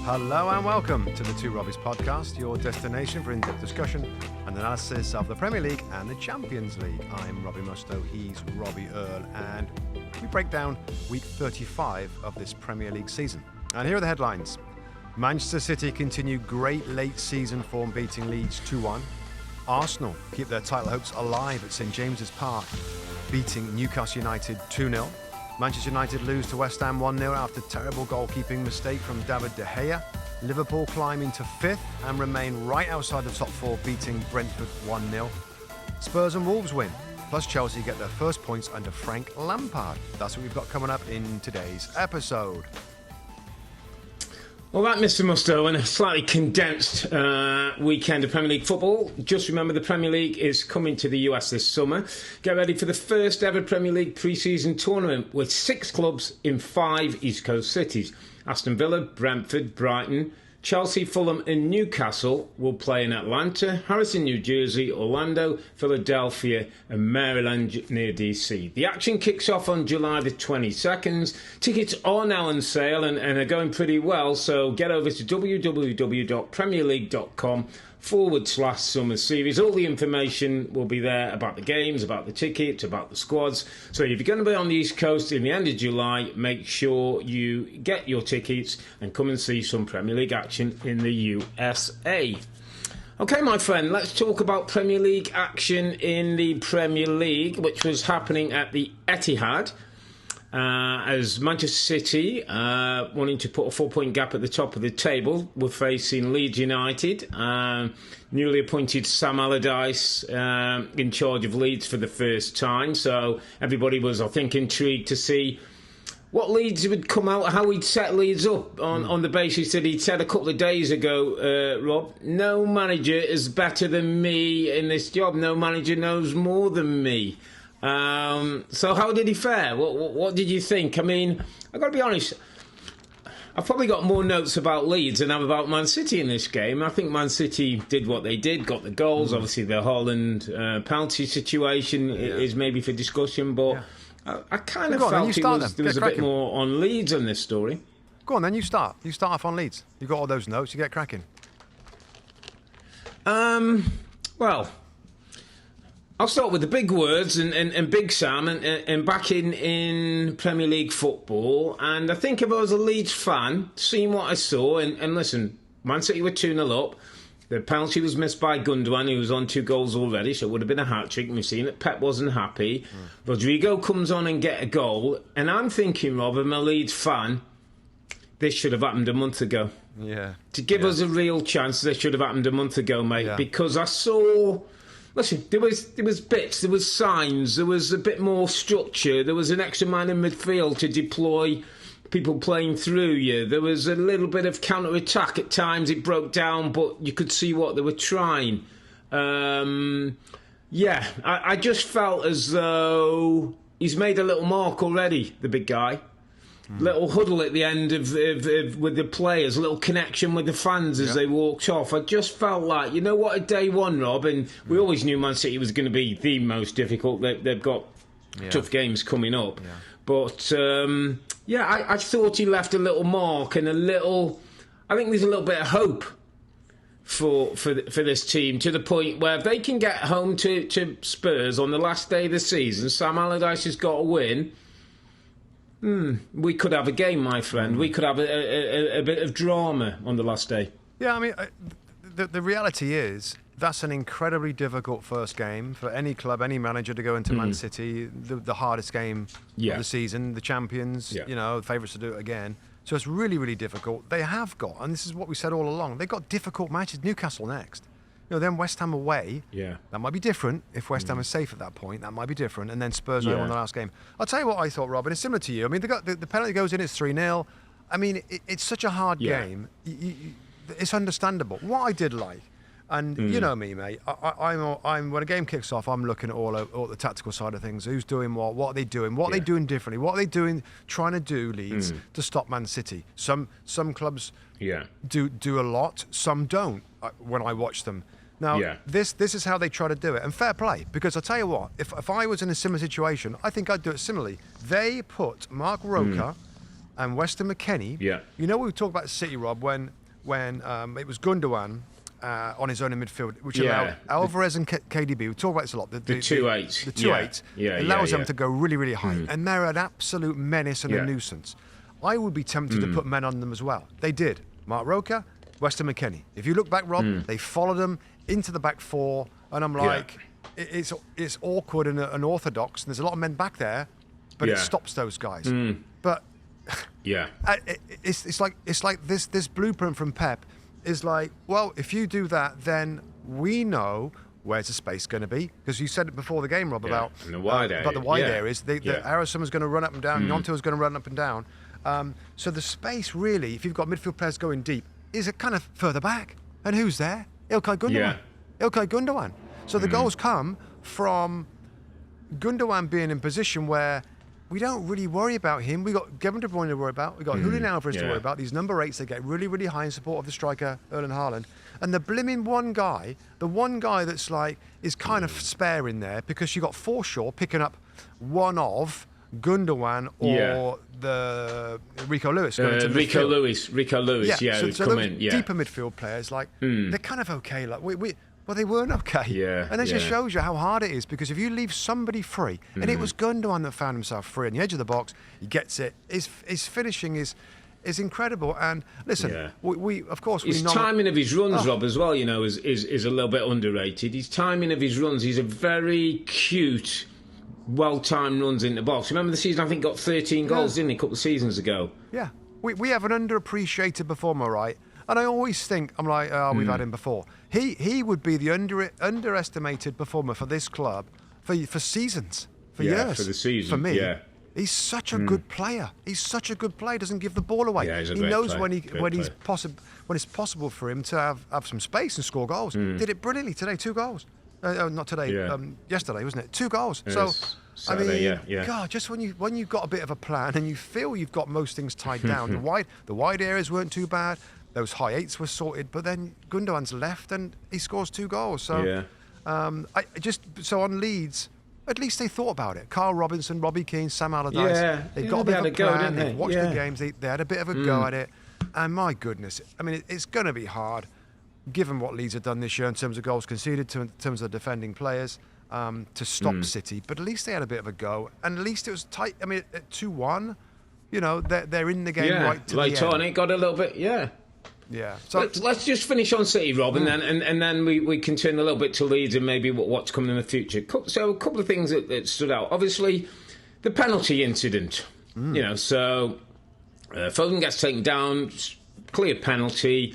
Hello and welcome to the Robbies Podcast, your destination for in-depth discussion and analysis of the Premier League and the Champions League. I'm Robbie Mustoe, he's Robbie Earle, and we break down week 35 of this Premier League season. And here are the headlines. Manchester City continue great late season form, beating Leeds 2-1. Arsenal keep their title hopes alive at St James's Park, beating Newcastle United 2-0. Manchester United lose to West Ham 1-0 after terrible goalkeeping mistake from David De Gea. Liverpool climb into 5th and remain right outside the top 4, beating Brentford 1-0. Spurs and Wolves win, plus Chelsea get their first points under Frank Lampard. That's what we've got coming up in today's episode. All right, Mr. Mustoe, and a slightly condensed weekend of Premier League football. Just remember the Premier League is coming to the US this summer. Get ready for the first ever Premier League pre-season tournament with 6 clubs in 5 East Coast cities. Aston Villa, Brentford, Brighton, Chelsea, Fulham and Newcastle will play in Atlanta, Harrison, New Jersey, Orlando, Philadelphia and Maryland near DC. The action kicks off on July the 22nd. Tickets are now on sale and are going pretty well, so get over to www.premierleague.com/summer series. All the information will be there about the games, about the tickets, about the squads. So if you're going to be on the East Coast in the end of July, make sure you get your tickets and come and see some Premier League action in the USA. Okay, my friend, let's talk about Premier League action in the Premier League, which was happening at the Etihad. As Manchester City, wanting to put a 4-point gap at the top of the table, were facing Leeds United. Newly appointed Sam Allardyce in charge of Leeds for the first time. So everybody was, I think, intrigued to see what Leeds would come out, how he'd set Leeds up on the basis that he'd said a couple of days ago, Rob, no manager is better than me in this job. No manager knows more than me. So how did he fare? What did you think? I mean, I've got to be honest, I've probably got more notes about Leeds than I have about Man City in this game. I think Man City did what they did, got the goals. Obviously, the Holland penalty situation is maybe for discussion, but I kind of felt there was a bit more on Leeds in this story. Go on then, you start. You start off on Leeds. You've got all those notes, you get cracking. Well, I'll start with the big words and Big Sam and back in Premier League football. And I think if I was a Leeds fan, seeing what I saw, and listen, Man City were 2-0 up. The penalty was missed by Gundogan, who was on 2 goals already, so it would have been a hat-trick. We've seen that Pep wasn't happy. Rodrigo comes on and get a goal. And I'm thinking, Rob, I'm a Leeds fan, this should have happened a month ago. Yeah. To give us a real chance, this should have happened a month ago, mate, because I saw... Listen, there was bits, there was signs, there was a bit more structure, there was an extra man in midfield to deploy people playing through you. There was a little bit of counter-attack at times. It broke down, but you could see what they were trying. I just felt as though he's made a little mark already, the big guy. Little huddle at the end of with the players, a little connection with the fans as they walked off. I just felt like, you know what, at day one, Rob, and we always knew Man City was going to be the most difficult. They've got tough games coming up. Yeah. But, I thought he left a little mark and I think there's a little bit of hope for this team, to the point where if they can get home to Spurs on the last day of the season, Sam Allardyce has got a win. We could have a game, my friend. We could have a bit of drama on the last day. Yeah, I mean, the reality is that's an incredibly difficult first game for any club, any manager to go into Man City, the hardest game of the season, the champions, the favourites to do it again. So it's really, really difficult. They have got, and this is what we said all along, they've got difficult matches. Newcastle next. Then West Ham away. Yeah. That might be different. If West Ham is safe at that point, that might be different. And then Spurs home on the last game. I'll tell you what I thought, Robin. It's similar to you. I mean, the penalty goes in, it's 3-0. I mean, it's such a hard game. It's understandable. What I did like, and you know me, mate, I'm when a game kicks off, I'm looking at all the tactical side of things. Who's doing what are they doing? What are they doing differently? What are they doing, trying to do, Leeds, to stop Man City? Some clubs do a lot, some don't when I watch them. Now, this is how they try to do it. And fair play, because I'll tell you what, if I was in a similar situation, I think I'd do it similarly. They put Mark Roca and Weston McKennie. Yeah. You know, we talk about City, Rob, when when it was Gundogan on his own in midfield, which allowed Alvarez and KDB. We talk about this a lot. The 2-8. The 2-8 allows them to go really, really high, and they're an absolute menace and a nuisance. I would be tempted to put men on them as well. They did. Mark Roca, Weston McKennie. If you look back, Rob, they followed them into the back four, and I'm like, it's awkward and unorthodox, and there's a lot of men back there, but it stops those guys. But it's like this blueprint from Pep is like, well, if you do that, then we know where's the space going to be, because you said it before the game, Rob, about the wide areas. Harrison was going to run up and down, Gnonto was going to run up and down. So the space, really, if you've got midfield players going deep, is kind of further back. And who's there? Ilkay Gundogan. So the goals come from Gundogan being in position where we don't really worry about him. We got Kevin De Bruyne to worry about. We got Julian Alvarez to worry about. These number 8s, they get really, really high in support of the striker Erling Haaland. And the blimmin' one guy that's like is kind of spare in there, because you got Forshaw picking up one of Gundogan or the Rico Lewis going to Rico Lewis, who's come in. Deeper midfield players, like they're kind of okay. Like well, they weren't okay. And that just shows you how hard it is, because if you leave somebody free, and it was Gundogan that found himself free on the edge of the box, he gets it. His finishing is incredible. And listen, we of course his timing of his runs, Rob, as well, you know, is a little bit underrated. His timing of his runs, he's a very cute, well-timed runs in the box. Remember the season, I think, got 13 goals, didn't he, a couple of seasons ago? Yeah. We have an underappreciated performer, right? And I always think, I'm like, we've had him before. He would be the underestimated performer for this club for seasons, for years. For the season, for me. He's such a good player. He's such a good player. Doesn't give the ball away. Yeah, he's a he great knows player. when it's possible for him to have some space and score goals. Did it brilliantly today. 2 goals. Not today. Yesterday, wasn't it? 2 goals. So Saturday, I mean, God, just when you've got a bit of a plan and you feel you've got most things tied down. The wide areas weren't too bad. Those high 8s were sorted, but then Gundogan's left and he scores 2 goals. So, so on Leeds, at least they thought about it. Carl Robinson, Robbie Keane, Sam Allardyce. They've got a bit of a plan. They've watched the games. They had a bit of a go at it. And my goodness, I mean, it's going to be hard, given what Leeds have done this year in terms of goals conceded, in terms of defending players, to stop City. But at least they had a bit of a go, and at least it was tight. I mean, at 2-1, you know, they're in the game right to the end. Later on, it got a little bit, So let's just finish on City, Rob, and then we can turn a little bit to Leeds and maybe what's coming in the future. So a couple of things that stood out. Obviously, the penalty incident. You know, so Foden gets taken down, clear penalty.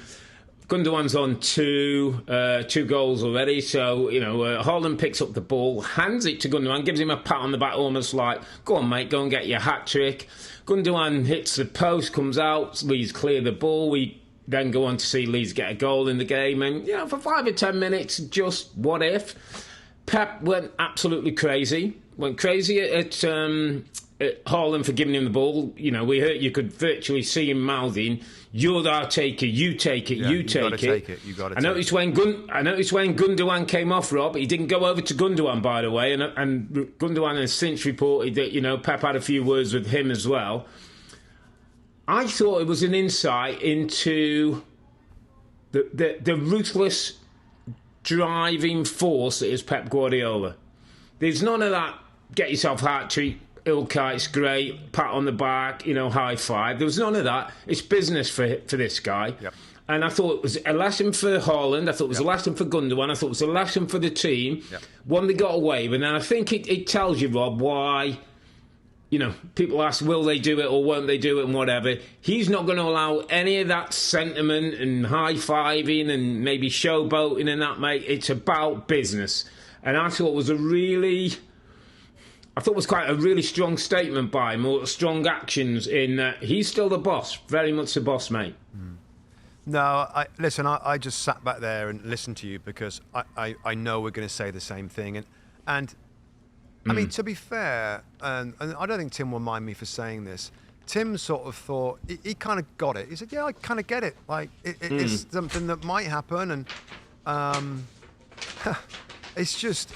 Gundogan's on 2 goals already. So, you know, Haaland picks up the ball, hands it to Gundogan, gives him a pat on the back, almost like, go on, mate, go and get your hat-trick. Gundogan hits the post, comes out, Leeds clear the ball. We then go on to see Leeds get a goal in the game. And, you know, for 5 or 10 minutes, just what if? Pep went absolutely crazy. Went crazy at Haaland for giving him the ball. You know, you could virtually see him mouthing, "You're our taker, you take it, you take it." I noticed when Gundogan came off, Rob, he didn't go over to Gundogan, by the way, and Gundogan has since reported that, you know, Pep had a few words with him as well. I thought it was an insight into the ruthless driving force that is Pep Guardiola. There's none of that, get yourself hat-trick, Ilkay's great, pat on the back, you know, high five. There was none of that. It's business for this guy. Yep. And I thought it was a lesson for Haaland. I thought it was a lesson for Gundogan. I thought it was a lesson for the team. Yep. One, they got away with. And I think it tells you, Rob, why, you know, people ask, will they do it or won't they do it and whatever. He's not going to allow any of that sentiment and high-fiving and maybe showboating and that, mate. It's about business. And I thought it was quite a really strong statement by him, or strong actions in that he's still the boss, very much the boss, mate. No, I just sat back there and listened to you because I know we're going to say the same thing. And I mean, to be fair, and I don't think Tim will mind me for saying this, Tim sort of thought, he kind of got it. He said, yeah, I kind of get it. Like, it's something that might happen, and it's just...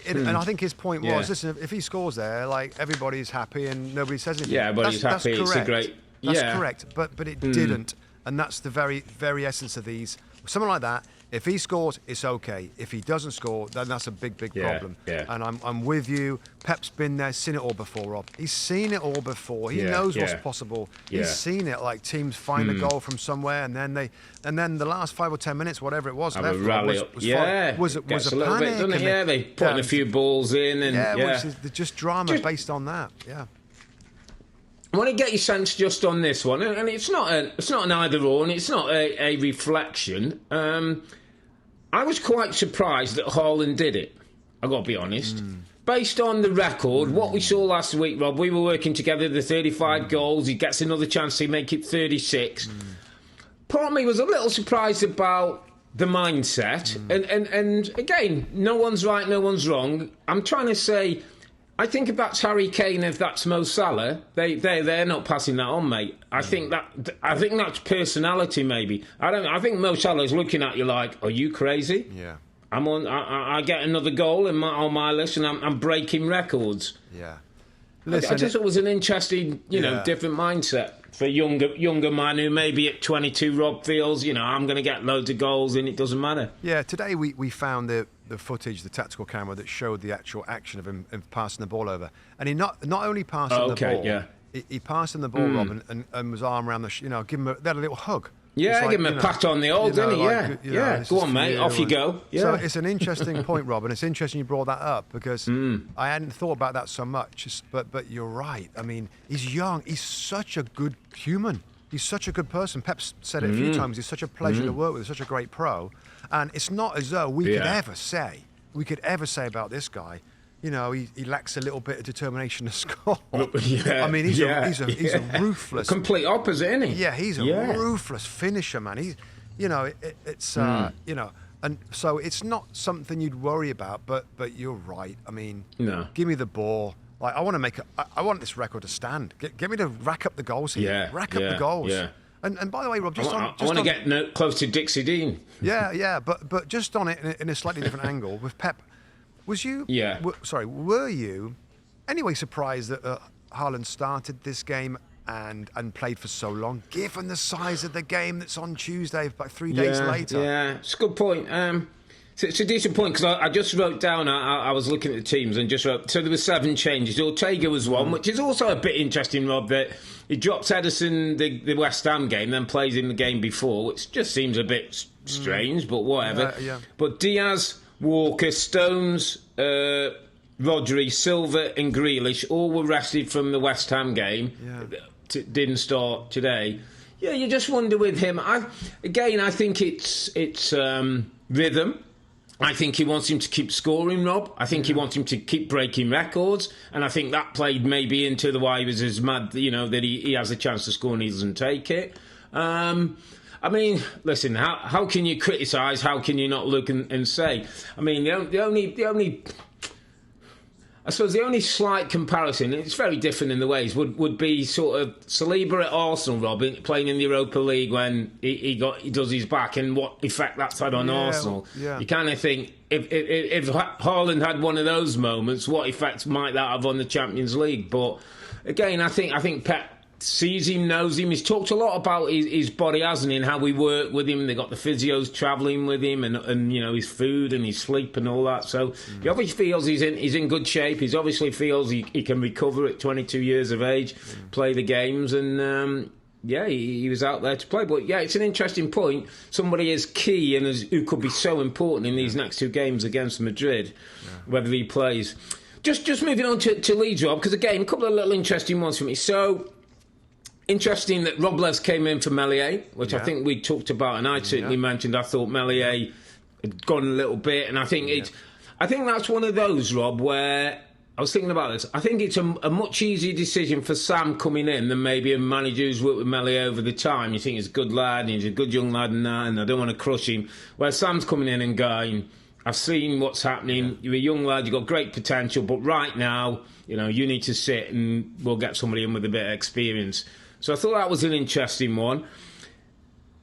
and I think his point was, listen, if he scores there, like, everybody's happy and nobody says anything. Yeah, everybody's happy. That's correct. It's a great... That's correct, but it didn't. And that's the very, very essence of these. Someone like that, if he scores, it's okay. If he doesn't score, then that's a big, big problem. Yeah. And I'm with you. Pep's been there, seen it all before, Rob. He's seen it all before. He knows what's possible. He's seen it, like teams find a goal from somewhere, and then the last 5 or 10 minutes, whatever it was, was a little panic. Bit, doesn't it? Yeah, they putting a few balls in, and which is just drama based on that. Yeah. I want to get your sense just on this one, and it's not an either or, and it's not a reflection. I was quite surprised that Haaland did it. I got to be honest. Based on the record, what we saw last week, Rob, we were working together. The 35 goals, he gets another chance to make it 36. Part of me was a little surprised about the mindset, and again, no one's right, no one's wrong. I'm trying to say, I think if that's Harry Kane, if that's Mo Salah, they're not passing that on, mate. I think that's personality, maybe. I think Mo Salah's looking at you like, are you crazy? Yeah. I get another goal on my list, and I'm breaking records. Yeah. Listen, I just thought it was an interesting, different mindset for younger man who maybe at 22, Rob feels, I'm going to get loads of goals and it doesn't matter. Yeah, today we found the footage, the tactical camera that showed the actual action of him passing the ball over. And he not only passed him the ball, he passed him the ball, Rob, and was arm around the, give him they had a little hug. Yeah, give him a pat on the old, didn't he? Go on, mate, off you go. Yeah. So it's an interesting point, Rob, and it's interesting you brought that up because I hadn't thought about that so much. But you're right. I mean, he's young. He's such a good human. He's such a good person. Pep's said it a few times. He's such a pleasure to work with. He's such a great pro. And it's not as though we could ever say about this guy, he lacks a little bit of determination to score. I mean, he's a ruthless... Complete opposite, isn't he? Yeah, he's a ruthless finisher, man. He's, and so it's not something you'd worry about, but you're right. I mean, give me the ball. Like, I want this record to stand. Get me to rack up the goals here. Yeah, rack up the goals. Yeah. And by the way, Rob, I want to get close to Dixie Dean. Yeah, but just on it in a slightly different angle with Pep. Was you? Yeah. Were you anyway surprised that Haaland started this game and played for so long, given the size of the game that's on Tuesday, about 3 days later? Yeah, it's a good point. It's a decent point because I just wrote down. I was looking at the teams and just wrote. So there were 7 changes. Ortega was one, which is also a bit interesting, Rob. That he drops Ederson the West Ham game, then plays in the game before, which just seems a bit strange, but whatever. Yeah. But Diaz, Walker, Stones, Rodri, Silva and Grealish all were rested from the West Ham game. Didn't start today. Yeah, you just wonder with him. I think it's rhythm. I think he wants him to keep scoring, Rob. I think he wants him to keep breaking records. And I think that played maybe into the why he was as mad, that he has a chance to score and he doesn't take it. I mean, listen, how can you criticise? How can you not look and say? I mean, the only I suppose the only slight comparison, it's very different in the ways, would be sort of Saliba at Arsenal, Robin, playing in the Europa League when he does his back, and what effect that's had on Arsenal. Yeah. You kind of think, if Haaland had one of those moments, what effect might that have on the Champions League? But again, I think Pep sees him, knows him. He's talked a lot about his body, hasn't he, and how we work with him. They got the physios travelling with him, and his food and his sleep and all that. So he obviously feels he's in good shape. He obviously feels he can recover at 22 years of age, play the games, and he was out there to play. But yeah, it's an interesting point. Somebody as key and who could be so important in these next 2 games against Madrid, whether he plays. Just moving on to Leeds, Rob, because again, a couple of little interesting ones for me. So interesting that Robles came in for Meslier, which I think we talked about, and I certainly mentioned. I thought Meslier had gone a little bit, and I think that's one of those, Rob, where I was thinking about this. I think it's a much easier decision for Sam coming in than maybe a manager who's worked with Meslier over the time. You think he's a good lad, and he's a good young lad, and I don't want to crush him. Where Sam's coming in and going, I've seen what's happening. You're a young lad, you've got great potential, but right now, you need to sit and we'll get somebody in with a bit of experience. So I thought that was an interesting one.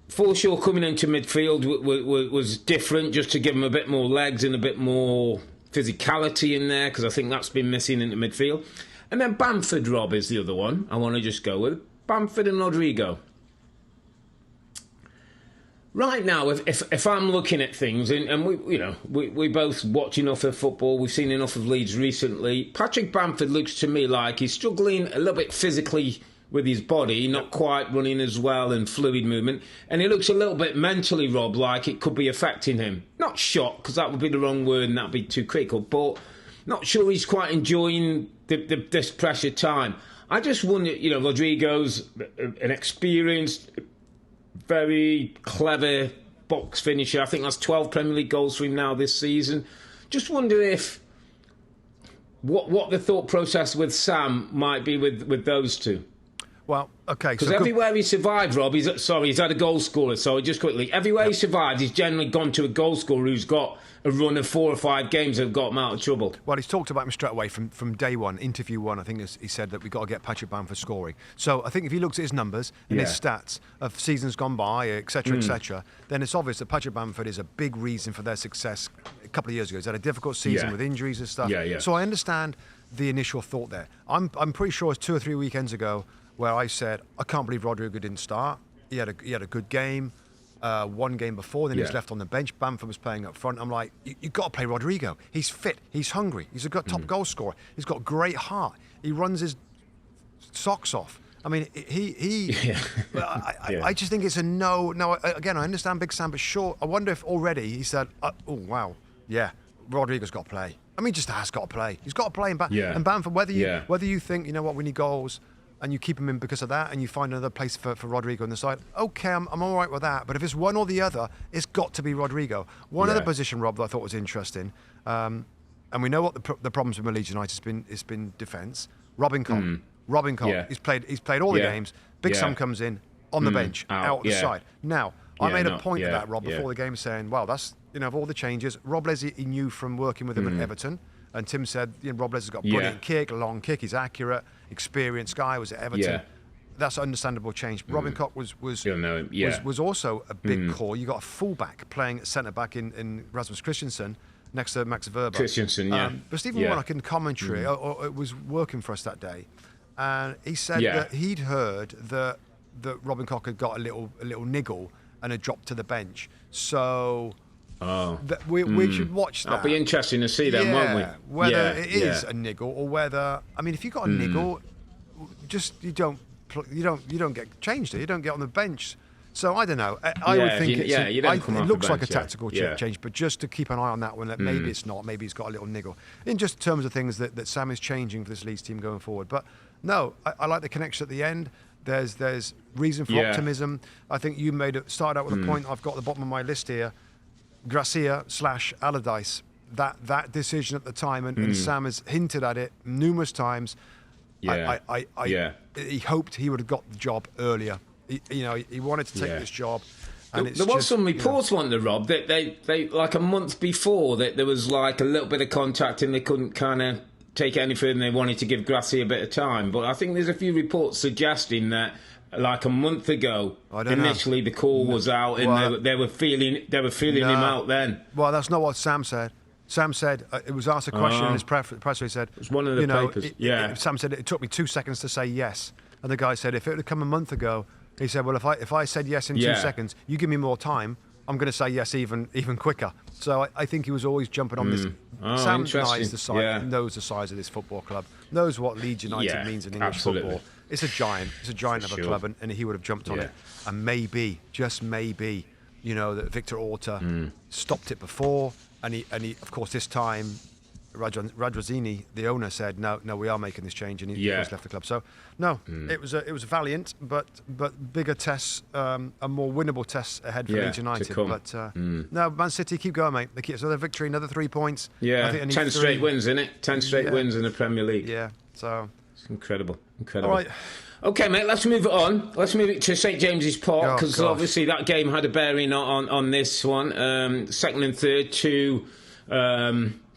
Forshaw coming into midfield was different, just to give him a bit more legs and a bit more physicality in there, because I think that's been missing in the midfield. And then Bamford, Rob, is the other one I want to just go with. Bamford and Rodrigo. Right now, if I'm looking at things, and we both watch enough of football, we've seen enough of Leeds recently. Patrick Bamford looks to me like he's struggling a little bit physically with his body, not quite running as well and fluid movement, and he looks a little bit mentally, Rob, like it could be affecting him. Not shocked, because that would be the wrong word and that'd be too critical, but not sure he's quite enjoying this pressure time. I just wonder, Rodrigo's an experienced, very clever box finisher. I think that's 12 Premier League goals for him now this season. Just wonder if what the thought process with Sam might be with those two. Well, okay. Because everywhere he survived, Rob, he's had a goal scorer. So just quickly, everywhere he survived, he's generally gone to a goal scorer who's got a run of 4 or 5 games that have got him out of trouble. Well, he's talked about him straight away from day one, interview one. I think he said that we've got to get Patrick Bamford scoring. So I think if he looks at his numbers and his stats of seasons gone by, etc., then it's obvious that Patrick Bamford is a big reason for their success. A couple of years ago, he's had a difficult season with injuries and stuff. So I understand the initial thought there. I'm pretty sure it's 2 or 3 weekends ago where I said, I can't believe Rodrigo didn't start. He had a good game, one game before, then he was left on the bench. Bamford was playing up front. I'm like, you've got to play Rodrigo. He's fit, he's hungry, he's a top goal scorer, he's got great heart, he runs his socks off. I mean, I just think it's a no. Now, again, I understand Big Sam, but sure, I wonder if already he said, Rodrigo's got to play. I mean, just has got to play. He's got to play. And Bamford, whether you think, you know what, we need goals, and you keep him in because of that, and you find another place for Rodrigo on the side, okay, I'm all right with that. But if it's one or the other, it's got to be Rodrigo. One other position, Rob, that I thought was interesting, and we know what the problems with Leeds United has been defence. Robin Koch, he's played all the games. Big Sam comes in on the bench, out the side. Now, I made a point of that, Rob, before the game, saying, well, that's, of all the changes, Rob Leslie he knew from working with him at Everton. And Tim said, Rob Leslie's got a brilliant kick, a long kick, he's accurate, experienced guy, was at Everton. Yeah. That's an understandable change. Robin Koch was also a big call. You got a fullback playing at centre-back in Rasmus Christensen next to Max Verber. But Stephen Warnock in commentary it was working for us that day. And he said that he'd heard that Robin Koch had got a little niggle and had dropped to the bench. So... we should watch that. That'll be interesting to see then, won't we? Whether it is a niggle or whether, I mean, if you've got a niggle, just you don't get changed. You don't get on the bench. So I don't know. I would think it looks like a tactical change, but just to keep an eye on that one. That maybe it's not. Maybe he's got a little niggle. In just terms of things that Sam is changing for this Leeds team going forward. But no, I like the connection at the end. There's reason for optimism. I think you started out with a point. I've got at the bottom of my list here. Gracia / Allardyce, that decision at the time, and Sam has hinted at it numerous times. He hoped he would have got the job earlier. He wanted to take this job. And there was some reports, wasn't there, Rob, that they like a month before that there was like a little bit of contact and they couldn't kind of take it any further and they wanted to give Gracia a bit of time. But I think there's a few reports suggesting that like a month ago, initially the call was out, and they were feeling him out then. Well, that's not what Sam said. Sam said it was asked a question in his press. He said it was one of the papers. Sam said it took me 2 seconds to say yes, and the guy said if it had come a month ago, he said, well, if I said yes in 2 seconds, you give me more time, I'm going to say yes even quicker. So I think he was always jumping on this. Sam knows the size of this football club, knows what Leeds United means in English football. It's a giant of a club, and he would have jumped on it. And maybe, just maybe, that Victor Orta stopped it before, and he, of course, this time, Radrazini, the owner, said, no, we are making this change, and he left the club. So, no, it was valiant, but bigger tests, and more winnable tests ahead for Leeds United. But no, Man City keep going, mate. They keep another victory, another 3 points. Yeah, I think 10 straight wins, isn't it? 10 straight wins in the Premier League. Yeah, so it's incredible. All right. Okay, mate, let's move it on. Let's move it to St James's Park, because obviously that game had a bearing on this one. Second and third,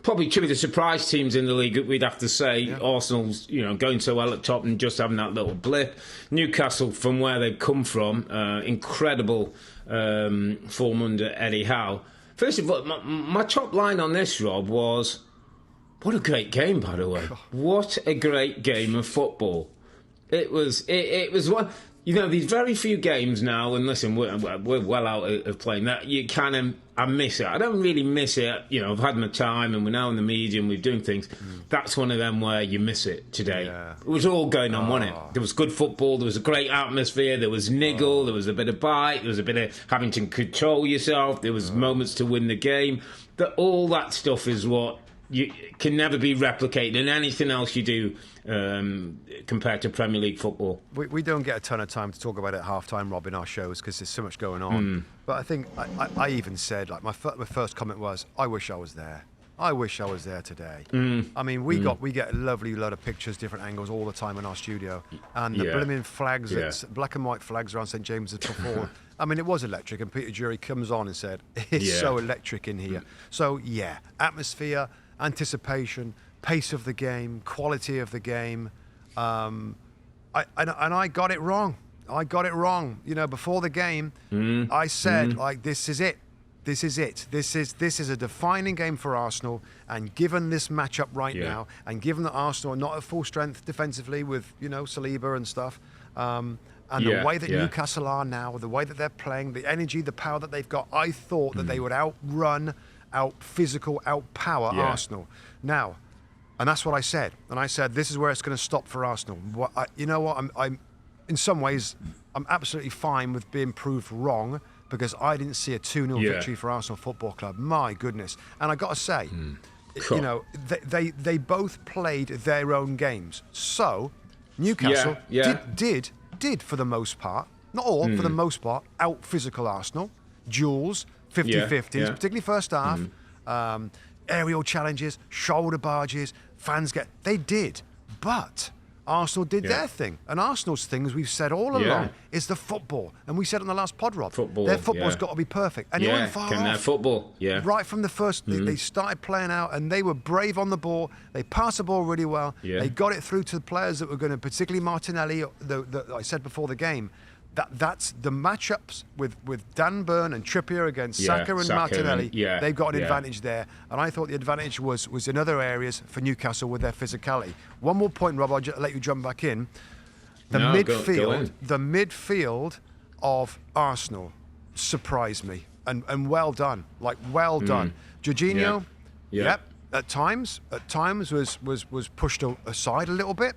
probably two of the surprise teams in the league, we'd have to say. Yeah. Arsenal's, going so well at top and just having that little blip. Newcastle, from where they've come from, incredible form under Eddie Howe. First of all, my top line on this, Rob, was, what a great game, by the way. What a great game of football. It was one. these very few games now, and listen, we're well out of playing that. You kind of, I miss it. I don't really miss it. I've had my time, and we're now in the media, and we're doing things. That's one of them where you miss it today. Yeah. It was all going on, wasn't it? There was good football, there was a great atmosphere, there was niggle, there was a bit of bite, there was a bit of having to control yourself, there was moments to win the game. All that stuff is what you can never be replicated in anything else you do compared to Premier League football. We don't get a ton of time to talk about it at half-time, Rob, in our shows because there's so much going on. But I think I even said, like, my first comment was, I wish I was there. I wish I was there today. I mean, we get a lovely lot of pictures, different angles all the time in our studio. And the blooming flags, black and white flags around St James's before. I mean, it was electric. And Peter Drury comes on and said, it's so electric in here. So, atmosphere, anticipation, pace of the game, quality of the game. And I got it wrong. Before the game, I said, this is it. This is it. This is a defining game for Arsenal. And given this matchup right now, and given that Arsenal are not at full strength defensively with, Saliba and stuff, and the way that Newcastle are now, the way that they're playing, the energy, the power that they've got, I thought that they would outrun, out-physical, out-power Arsenal. Now, and that's what I said. And I said, this is where it's going to stop for Arsenal. I'm in some ways, I'm absolutely fine with being proved wrong because I didn't see a 2-0 victory for Arsenal Football Club. My goodness. And I got to say, they both played their own games. So, Newcastle did for the most part, not all, for the most part, out-physical Arsenal. Duels, 50-50s, particularly first half. Aerial challenges, shoulder barges, they did. But Arsenal did their thing. And Arsenal's thing, as we've said all along, is the football. And we said on the last pod, Rob, their football's got to be perfect. And it went far off. Their football, Right from the first, they started playing out and they were brave on the ball. They passed the ball really well. They got it through to the players that were going to, particularly Martinelli, I said before the game, that's the matchups with Dan Burn and Trippier against Saka and Martinelli. They've got an advantage there, and I thought the advantage was in other areas for Newcastle with their physicality. One more point, Rob. I'll just let you jump back in. The midfield of Arsenal surprised me, and well done, done. Jorginho, at times was pushed aside a little bit.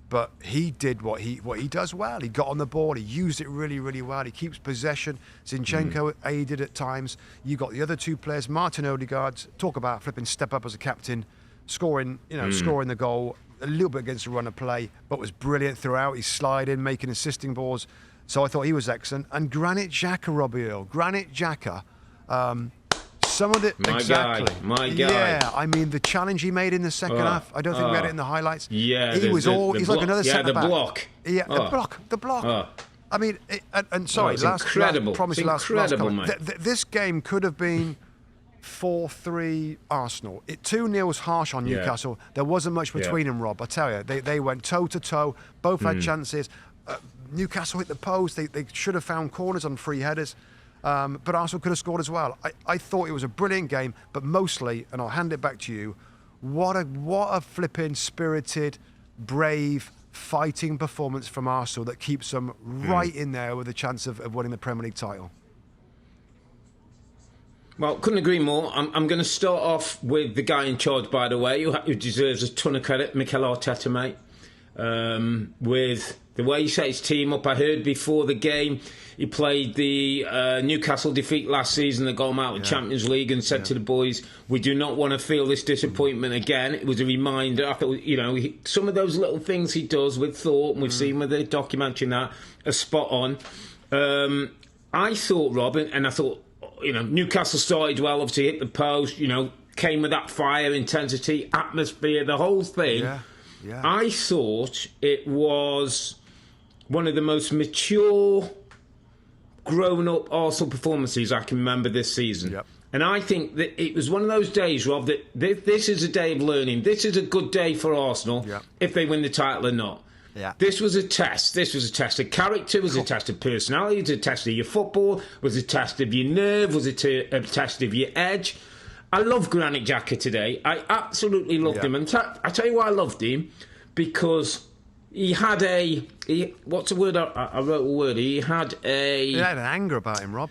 But he did what he does well. He got on the ball. He used it really, really well. He keeps possession. Zinchenko aided at times. You got the other two players, Martin Odegaard. Talk about flipping step up as a captain, scoring the goal. A little bit against the run of play, but was brilliant throughout. He's sliding, making assisting balls. So I thought he was excellent. And Granit Xhaka, Robbie Earle. Granit Xhaka. Some of it, my guy. Yeah, I mean, the challenge he made in the second half, I don't think we had it in the highlights. Yeah, he's like another centre back. Block. Yeah, the block. I mean, sorry, incredible. This game could have been 4-3 Arsenal. 2-0's harsh on Newcastle. There wasn't much between them, Rob. I tell you, they went toe to toe. Both had chances. Newcastle hit the post. They should have found corners on free headers. But Arsenal could have scored as well. I thought it was a brilliant game, but mostly, and I'll hand it back to you, what a flipping spirited, brave, fighting performance from Arsenal that keeps them right in there with a chance of winning the Premier League title. Well, couldn't agree more. I'm going to start off with the guy in charge, by the way, who deserves a ton of credit, Mikel Arteta, mate. With the way he set his team up. I heard before the game he played the Newcastle defeat last season that got him out of Champions League and said to the boys, we do not want to feel this disappointment again. It was a reminder. I thought, some of those little things he does with thought, and we've seen with the documentary and that, are spot on. I thought, Robin, and I thought, Newcastle started well, obviously hit the post, came with that fire, intensity, atmosphere, the whole thing. Yeah. I thought it was one of the most mature, grown-up Arsenal performances I can remember this season. Yep. And I think that it was one of those days, Rob, that this is a day of learning. This is a good day for Arsenal if they win the title or not. Yeah. This was a test. This was a test of character, was a test of personality, was a test of your football, was a test of your nerve, was a test of your edge. I love Granit Xhaka today. I absolutely loved him. And I tell you why I loved him, because he had what's the word? I wrote a word. He had an anger about him, Rob.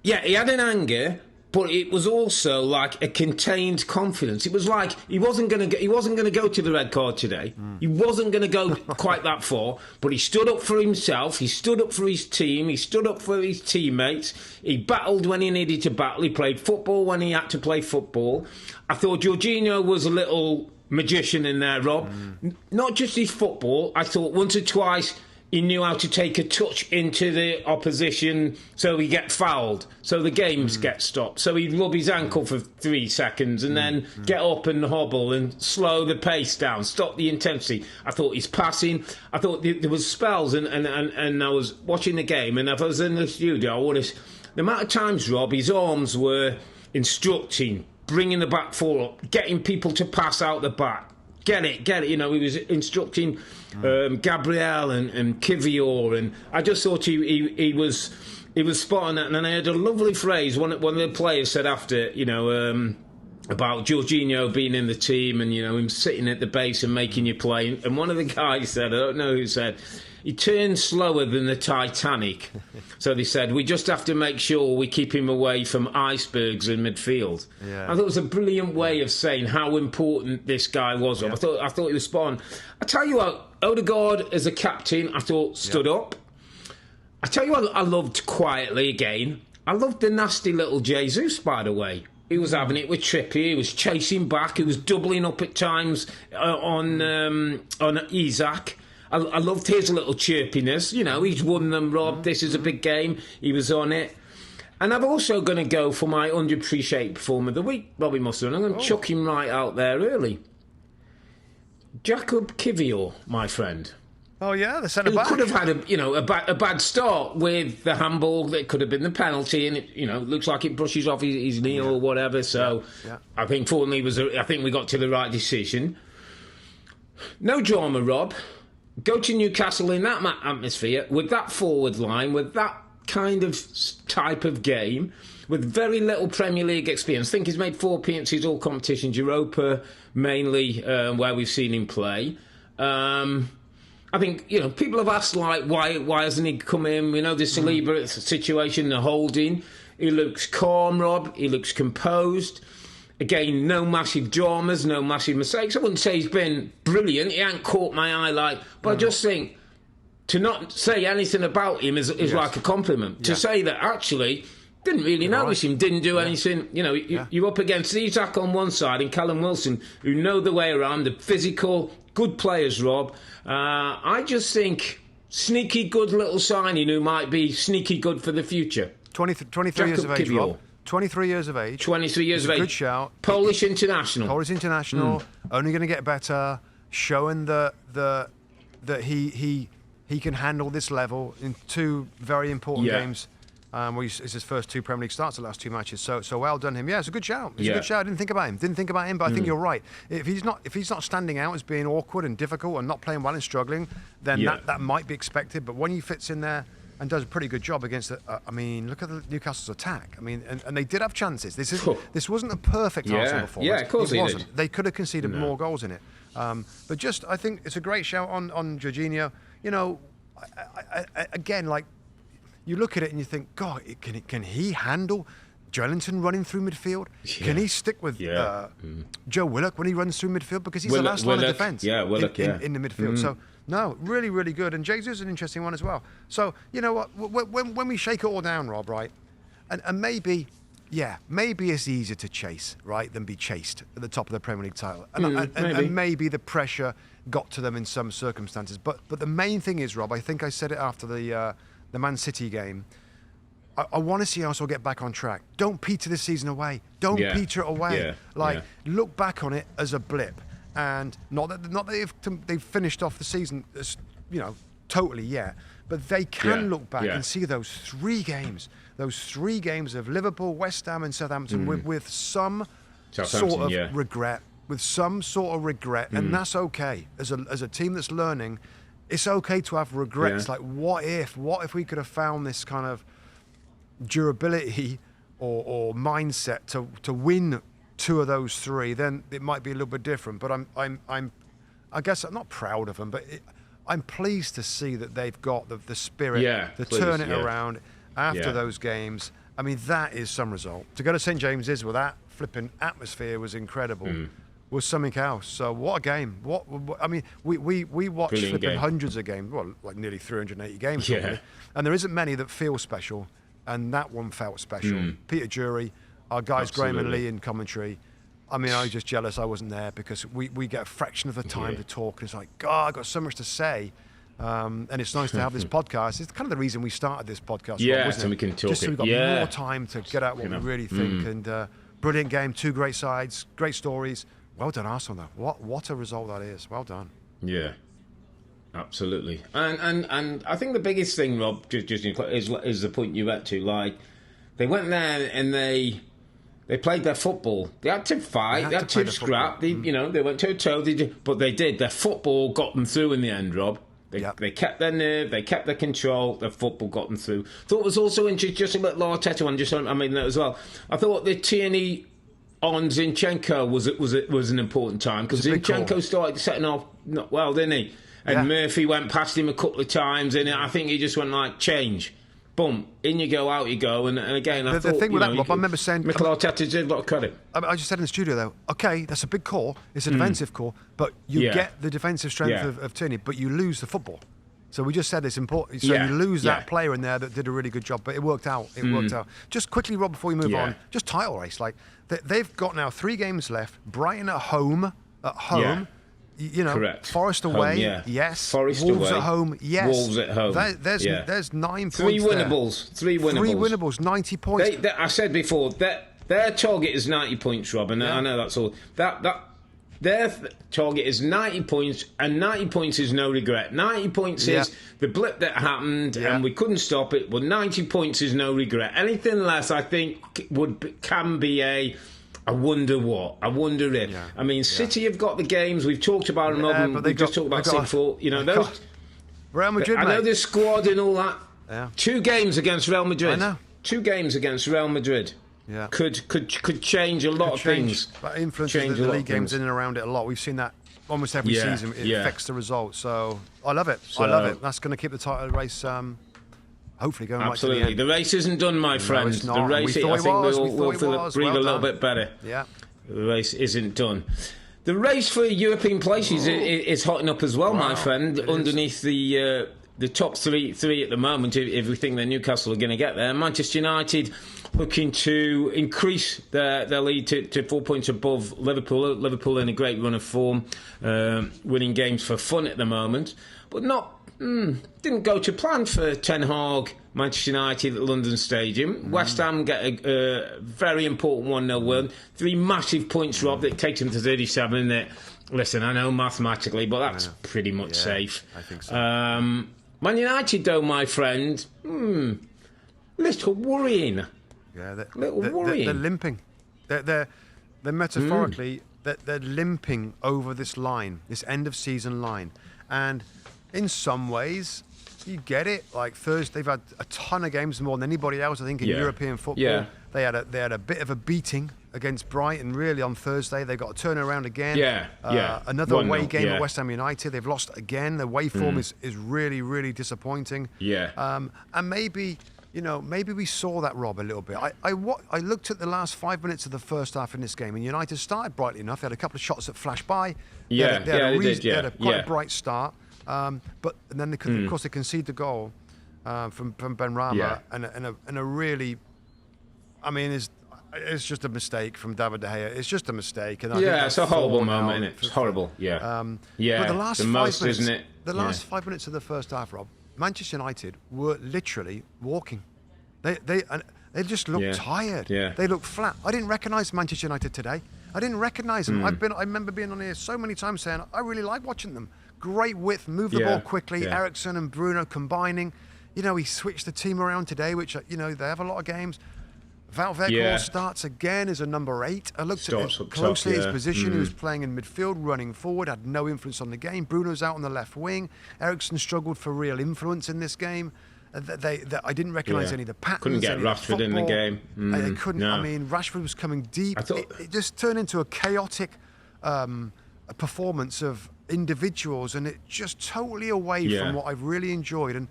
He had an anger, but it was also like a contained confidence. It was like he wasn't going to go to the red card today. He wasn't going to go quite that far, but he stood up for himself. He stood up for his team. He stood up for his teammates. He battled when he needed to battle. He played football when he had to play football. I thought Jorginho was a little magician in there, Rob. Not just his football. I thought once or twice he knew how to take a touch into the opposition so he get fouled, so the games get stopped. So he'd rub his ankle for 3 seconds and then get up and hobble and slow the pace down, stop the intensity. I thought his passing, I thought there was spells, and I was watching the game, and if I was in the studio, I would have... The amount of times, Rob, his arms were instructing, bringing the back four up, getting people to pass out the back. Get it. He was instructing Gabriel and Kivior, and I just thought he was spot on that. And then I heard a lovely phrase one of the players said after, about Jorginho being in the team and, him sitting at the base and making you play. And one of the guys said, I don't know who said, he turns slower than the Titanic. So they said, we just have to make sure we keep him away from icebergs in midfield. Yeah. I thought it was a brilliant way of saying how important this guy was. Yeah. I thought he was spot on. I tell you what, Odegaard as a captain, I thought stood up. I tell you what I loved quietly again. I loved the nasty little Jesus, by the way. He was having it with Trippier. He was chasing back. He was doubling up at times on Isaac. I loved his little chirpiness. He's won them, Rob. This is a big game. He was on it. And I'm also going to go for my underappreciated performer of the week, Robbie Mustoe. And I'm going to chuck him right out there early. Jakub Kivior, my friend. Oh, yeah, the centre-back. He could have had a bad start with the handball. That could have been the penalty, and it looks like it brushes off his knee or whatever. So I think fortunately I think we got to the right decision. No drama, Rob. Go to Newcastle in that atmosphere, with that forward line, with that kind of type of game, with very little Premier League experience. I think he's made 4 appearances, all competitions, Europa mainly, where we've seen him play. I think, people have asked, why hasn't he come in? We know the Saliba situation, the holding. He looks calm, Rob. He looks composed. Again, no massive dramas, no massive mistakes. I wouldn't say he's been brilliant. He hasn't caught my eye but I just think to not say anything about him is like a compliment. Yeah. To say that actually didn't really notice him, didn't do anything. You're up against Isaac on one side and Callum Wilson, who know the way around, the physical, good players, Rob. I just think sneaky good little signing who might be sneaky good for the future. 23 years of age, Rob. 23 years of age. 23 years of age. Good shout. Polish international. Only going to get better. Showing that he can handle this level in 2 very important games. It's his first 2 Premier League starts, the last 2 matches. So well done him. Yeah, it's a good shout. It's a good shout. I didn't think about him, but I think you're right. If he's not standing out as being awkward and difficult and not playing well and struggling, then that might be expected. But when he fits in there and does a pretty good job against look at the Newcastle's attack. And they did have chances. This wasn't a perfect Arsenal performance. Yeah, of course it wasn't. They could have conceded more goals in it. But just, I think it's a great shout on Jorginho. Again, you look at it and you think, God, can he handle Joelinton running through midfield? Yeah. Can he stick with Joe Willock when he runs through midfield? Because he's the last line of defence in the midfield. So, no, really, really good. And Jesus is an interesting one as well. So, you know what? When we shake it all down, Rob, right? And maybe it's easier to chase, right, than be chased at the top of the Premier League title. And maybe the pressure got to them in some circumstances. But the main thing is, Rob, I think I said it after the Man City game. I want to see Arsenal get back on track. Don't peter this season away. Don't peter it away. Look back on it as a blip. And not that they've finished off the season, totally yet, but they can look back and see those 3 games of Liverpool, West Ham, and Southampton with some sort of regret. And that's okay. As a team that's learning, it's okay to have regrets. Like, what if we could have found this kind of durability or mindset to win 2 of those 3, then it might be a little bit different. But I'm I guess I'm not proud of them, but I'm pleased to see that they've got the spirit to turn it around after those games. I mean, that is some result. To go to St James's with that flipping atmosphere was incredible. Was something else. So what a game! What I mean, we watched flipping hundreds of games, well, like nearly 380 games, probably, and there isn't many that feel special, and that one felt special. Peter Jury, our guys Graham and Lee in commentary. I mean, I was just jealous I wasn't there because we get a fraction of the time to talk. It's like, God, I've got so much to say. And it's nice to have this podcast. It's kind of the reason we started this podcast. So we can talk. Just so we've got more time to get out what we really think. And brilliant game, 2 great sides, great stories. Well done, Arsenal, though. What a result that is. Well done. Yeah, absolutely. And I think the biggest thing, Rob, just is the point you went to. Like, they went there and they played their football. They had to fight. They had to scrap. They went toe-to-toe. But they did. Their football got them through in the end, Rob. They kept their nerve. They kept their control. Their football got them through. Thought it was also interesting, just a little Arteta one, just I made that as well. I thought the Tierney on Zinchenko was an important time because Zinchenko started setting off not well, didn't he? And Murphy went past him a couple of times, and I think he just went like, change. Boom, in you go, out you go, and again, I thought... The thing with that, Rob, I remember saying... Mikel Arteta deserved a lot of credit. I just said in the studio, though, OK, that's a big call, it's a defensive call, but you get the defensive strength of Tierney, but you lose the football. So we just said it's important. So you lose that player in there that did a really good job, but it worked out. It worked out. Just quickly, Rob, before we move on, just title race. Like they've got now 3 games left. Brighton at home. You know, correct. Forest away, yes. Forest Wolves away. at home, yes. Wolves at home. There's 9 3 points winnables. there. 3 winnables. 3 winnables, 90 points. I said before that their target is 90 points, Rob, and I know that's all. Their target is 90 points, and 90 points is no regret. 90 points is the blip that happened, and we couldn't stop it. But 90 points is no regret. Anything less, I think, can be a wonder what. I wonder if. Yeah. I mean, City have got the games. We've talked about them. But we've just talked about City before. You know, those. Real Madrid, I know the squad and all that. Yeah. 2 games against Real Madrid. I know. 2 games against Real Madrid. Yeah. Could change a lot of things. That influences the league games in and around it a lot. We've seen that almost every season. It affects the result. So I love it. I love it. That's going to keep the title race hopefully going right to the end. The race isn't done, my friend. No, it's not. The race, I think we'll breathe a little bit better. Yeah. The race isn't done. The race for European places is hotting up as well, my friend. Underneath the top three at the moment, if we think that Newcastle are going to get there. Manchester United looking to increase their lead to 4 points above Liverpool. Liverpool in a great run of form, winning games for fun at the moment, but didn't go to plan for Ten Hag. Manchester United at London Stadium. West Ham get a very important 1-0 win. 3 massive points, Rob, that takes them to 37. Listen, I know mathematically, but that's pretty much safe. I think so. Man United, though, my friend, little worrying. Yeah, worrying. They're limping. They're metaphorically, they're limping over this line, this end of season line. And in some ways, you get it. Like Thursday, they've had a ton of games, more than anybody else, I think, in European football. Yeah. They had a bit of a beating against Brighton, really, on Thursday. They got a turnaround again. Another away game at West Ham United. They've lost again. Their away form is really, really disappointing. Yeah. And maybe we saw that, Rob, a little bit. I looked at the last 5 minutes of the first half in this game, and United started brightly enough. They had a couple of shots that flashed by. They had a quite a bright start. But then, of course, they concede the goal from Benrahma, and a really, I mean, it's just a mistake from David De Gea. It's just a mistake. And it's a horrible moment, isn't it? It's horrible. But the last 5 minutes, isn't it? The last 5 minutes of the first half, Rob, Manchester United were literally walking. They just looked tired. They looked flat. I didn't recognise Manchester United today. I didn't recognise them. I remember being on here so many times saying I really like watching them. Great width, move the ball quickly. Eriksen and Bruno combining. You know, he switched the team around today, which, they have a lot of games. Valverde starts again as a number 8. I looked at closely his position. He was playing in midfield, running forward, had no influence on the game. Bruno's out on the left wing. Eriksen struggled for real influence in this game. I didn't recognise any of the patterns. Couldn't get Rashford in the game. They couldn't. No. I mean, Rashford was coming deep. It just turned into a chaotic performance of individuals, and it just totally away from what I've really enjoyed.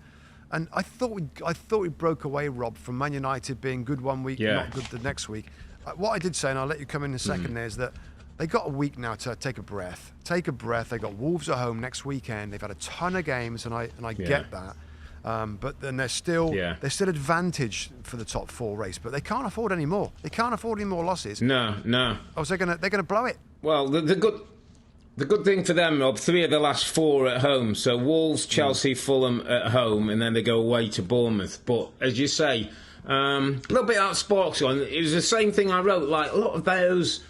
And I thought we broke away, Rob, from Man United being good one week, not good the next week. What I did say, and I'll let you come in a second, is that they got a week now to take a breath. They got Wolves at home next weekend. They've had a ton of games, and I get that. But then they're still advantaged for the top 4 race, but they can't afford any more. They can't afford any more losses. No. Oh, so they're gonna blow it. Well, the good thing for them, Rob, 3 of the last 4 at home. So Wolves, Chelsea, Fulham at home, and then they go away to Bournemouth. But as you say, a little bit out of sports on. It was the same thing I wrote. Like a lot of those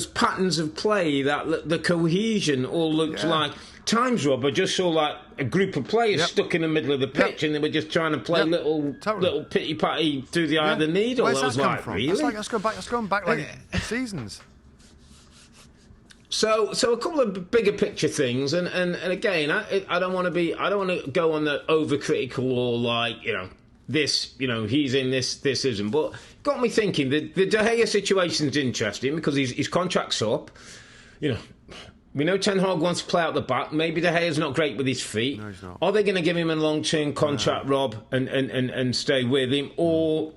patterns of play, that the cohesion all looked like. Times, Rob, I just saw like a group of players stuck in the middle of the pitch, and they were just trying to play little pitty patty through the eye of the needle. Where's I was that come like, from? really? That's going back like seasons. So a couple of bigger picture things, and again, I don't want to go on the overcritical or like this, he's in this isn't, but got me thinking. The De Gea situation's interesting because his contract's up. We know Ten Hag wants to play out the back. Maybe De Gea's not great with his feet. No, he's not. Are they going to give him a long-term contract, Rob, and stay with him? Or,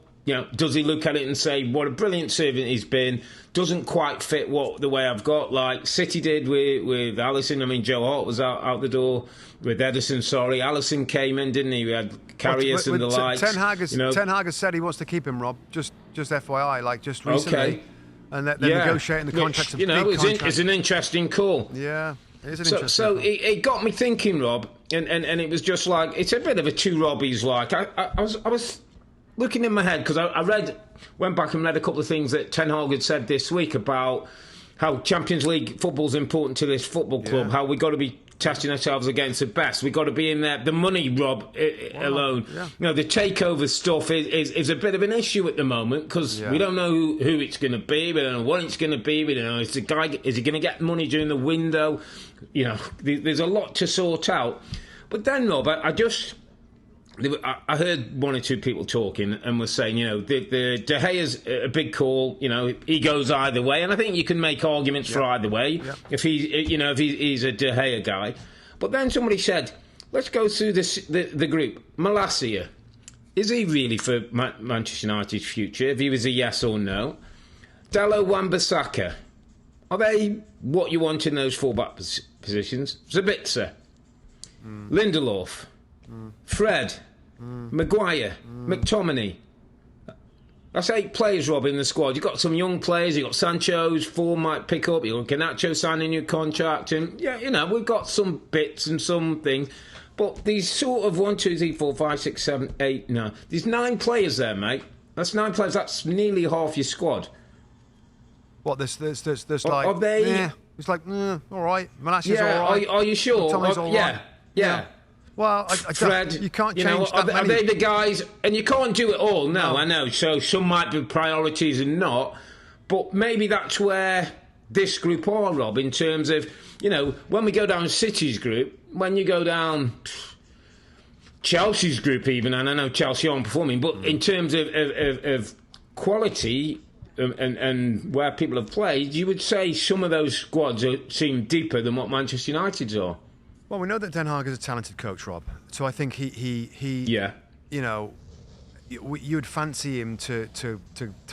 does he look at it and say, what a brilliant servant he's been, doesn't quite fit the way I've got, like City did with Alisson. I mean, Joe Hart was out the door with Ederson, Alisson came in, didn't he? We had Karius and the likes. Ten Hag has said he wants to keep him, Rob. Just FYI, like just recently. Okay. And they're negotiating the contracts. It's an interesting call. Yeah, it is an interesting so call. It got me thinking, Rob, and it was just like, it's a bit of a 2 Robbies. Like I was looking in my head because I went back and read a couple of things that Ten Hag had said this week about how Champions League football's important to this football club, how we got to be testing ourselves against the best. We've got to be in there. The money, Rob, alone. Yeah. The takeover stuff is a bit of an issue at the moment because we don't know who it's going to be. We don't know what it's going to be. We don't know is he going to get money during the window? There's a lot to sort out. But then, Rob, I heard 1 or 2 people talking and was saying, the De Gea's a big call. He goes either way, and I think you can make arguments for either way if he's a De Gea guy. But then somebody said, let's go through the group. Malacia, is he really for Manchester United's future? If he was a yes or no. Dalot, Wan-Bissaka, are they what you want in those full-back positions? Sabitzer, Lindelof, Fred, Maguire, McTominay. That's 8 players, Rob, in the squad. You've got some young players. You've got Sancho's form might pick up. You've got Garnacho signing a new contract. And, we've got some bits and some things. But these sort of 1, 2, 3, 4, 5, 6, 7, 8, 9. There's 9 players there, mate. That's 9 players. That's nearly half your squad. What, there's like... Are they... Yeah. It's like, all right. Malacia's all right. Are you sure? Tommy's all right. Yeah. Well, Fred, you can't change that many. Are they the guys? And you can't do it all. No, I know. So some might be priorities and not. But maybe that's where this group are, Rob, in terms of, when we go down City's group, when you go down Chelsea's group even, and I know Chelsea aren't performing, but in terms of quality and where people have played, you would say some of those squads seem deeper than what Manchester United's are. Well, we know that Den Hag is a talented coach, Rob. So I think he you'd fancy him to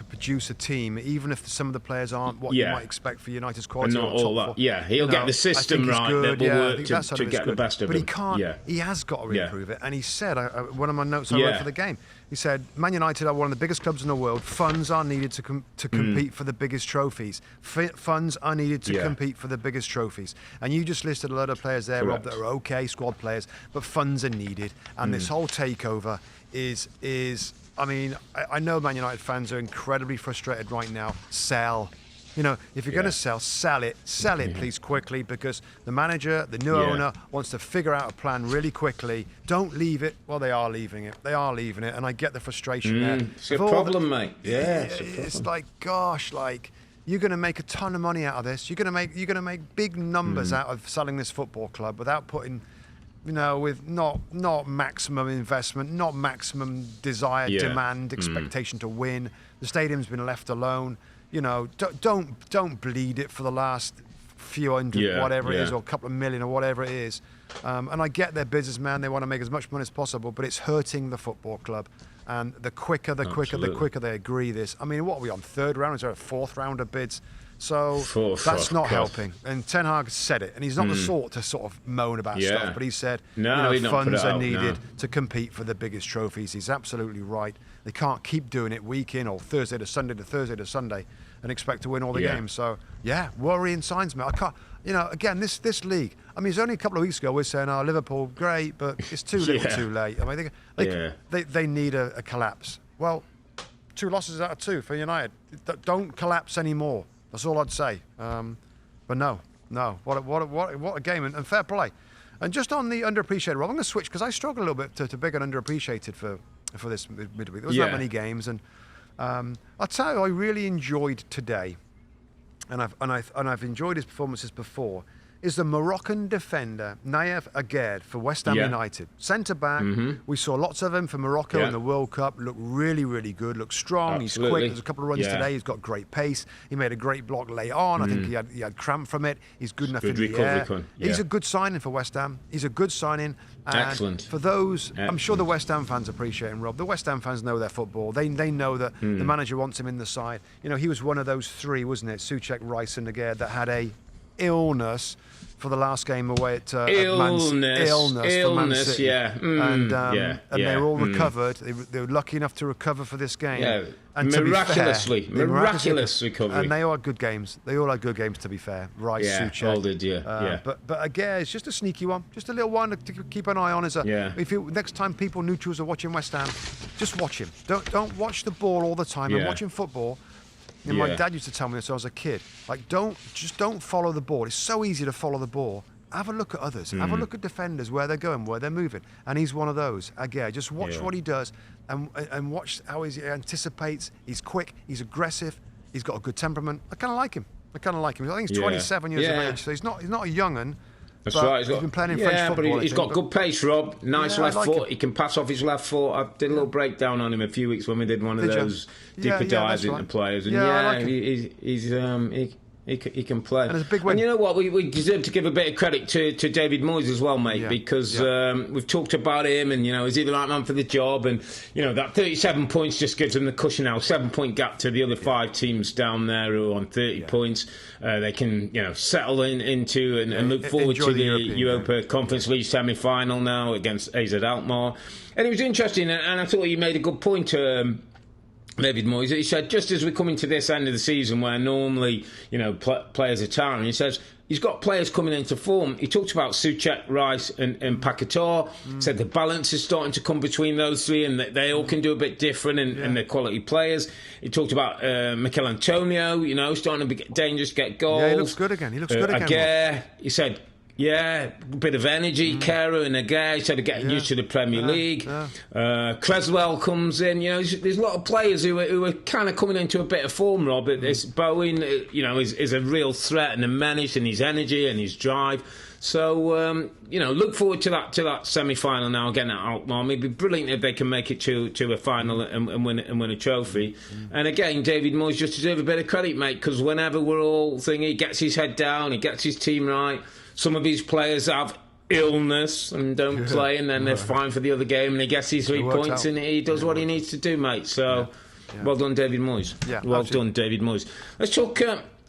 produce a team, even if some of the players aren't what you might expect for United's quality. And not all that. Yeah, he'll get the system right that will work to get the best of him. But he can't. Yeah. He has got to improve it. And he said, one of my notes I wrote for the game, he said, Man United are one of the biggest clubs in the world. Funds are needed to compete for the biggest trophies. Funds are needed to compete for the biggest trophies. And you just listed a lot of players there, Rob, that are okay squad players, but funds are needed. And this whole takeover is I mean, I know Man United fans are incredibly frustrated right now. Sell. If you're going to sell it, please, quickly, because the manager, the new owner, wants to figure out a plan really quickly. Don't leave it. Well, they are leaving it. And I get the frustration there. It's a problem, mate. Yeah, it's like, gosh, like, you're going to make a ton of money out of this. You're going to make big numbers out of selling this football club without putting, with not maximum investment, not maximum desire, demand, expectation to win. The stadium's been left alone. Don't bleed it for the last few hundred, whatever it is, or a couple of million or whatever it is. And I get they're businessmen, they want to make as much money as possible, but it's hurting the football club. And the quicker they agree this. I mean, what are we on, third round? Is there a fourth round of bids? So that's not helping. And Ten Hag said it, and he's not the sort to sort of moan about stuff, but he said funds are needed to compete for the biggest trophies. He's absolutely right. They can't keep doing it week in or Thursday to Sunday and expect to win all the games. So, worrying signs, mate. I can't, again, this league, I mean, it's only a couple of weeks ago we're saying, Liverpool, great, but it's too little too late. I mean, they need a collapse. Well, 2 losses out of 2 for United. Don't collapse anymore. That's all I'd say. But no. What a game, and fair play. And just on the underappreciated, Rob, I'm going to switch because I struggle a little bit to big and underappreciated for this midweek. There wasn't that many games, and I'll tell you, I really enjoyed today, and I've enjoyed his performances before. Is the Moroccan defender Nayef Aguerd for West Ham United. Centre-back, we saw lots of him for Morocco in the World Cup. Looked really, really good, looked strong, He's quick. There's a couple of runs today, he's got great pace. He made a great block late on. I think he had cramp from it. He's good enough in the air. He's a good signing for West Ham. He's a good signing. And excellent. For those, I'm sure the West Ham fans appreciate him, Rob. The West Ham fans know their football. They know that the manager wants him in the side. He was one of those 3, wasn't it? Souček, Rice and Aguerd that had a illness for the last game away at Man City. And they were all recovered. They were lucky enough to recover for this game. Yeah. And miraculous recovery. And they all had good games. To be fair. Rice, Souček. All did, But again, it's just a sneaky one. Just a little one to keep an eye on. Next time people neutrals are watching West Ham, just watch him. Don't watch the ball all the time. And watching football. My dad used to tell me this when I was a kid. Like, don't follow the ball. It's so easy to follow the ball. Have a look at others. Have a look at defenders, where they're going, where they're moving. And he's one of those. Again, just watch what he does and watch how he anticipates. He's quick. He's aggressive. He's got a good temperament. I kind of like him. I think he's 27 years of age, so he's not a young'un. That's right. He's been playing in French football. But he's got good pace, Rob. Nice left foot. He can pass off his left foot. I did a little breakdown on him a few weeks when we did one of those deeper dives into players. And like he can play. And it's a big win. And you know what? We deserve to give a bit of credit to David Moyes as well, mate, because we've talked about him, and is he the right man for the job? And that 37 points just gives them the cushion now. 7-point gap to the other 5 teams down there who are on 30 points. They can settle into and look forward to the Europa Conference League semi-final now against AZ Alkmaar. And it was interesting, and I thought you made a good point. David Moyes, he said, just as we're coming to this end of the season where normally, players are tiring, he says he's got players coming into form. He talked about Souček, Rice and Paquetá. Said the balance is starting to come between those 3 and that they all can do a bit different and they're quality players. He talked about Mikel Antonio, starting to be dangerous, get goals. Yeah, he looks good again. Aguerd, he said, a bit of energy, Kera and Aguerd, sort of getting used to the Premier League. Creswell comes in. There's a lot of players who are kind of coming into a bit of form, Rob. This Bowen, is a real threat and a menace, and his energy and his drive. So, look forward to that semi-final now again at Alkmaar. It'd be brilliant if they can make it to a final and win a trophy. And again, David Moyes just deserves a bit of credit, mate, because whenever we're all thinking, he gets his head down, he gets his team right. Some of his players have illness and don't play, and then they're fine for the other game, and he gets his 3 points, and he does what he needs to do, mate. So, well done, David Moyes. Well done, David Moyes. Let's talk.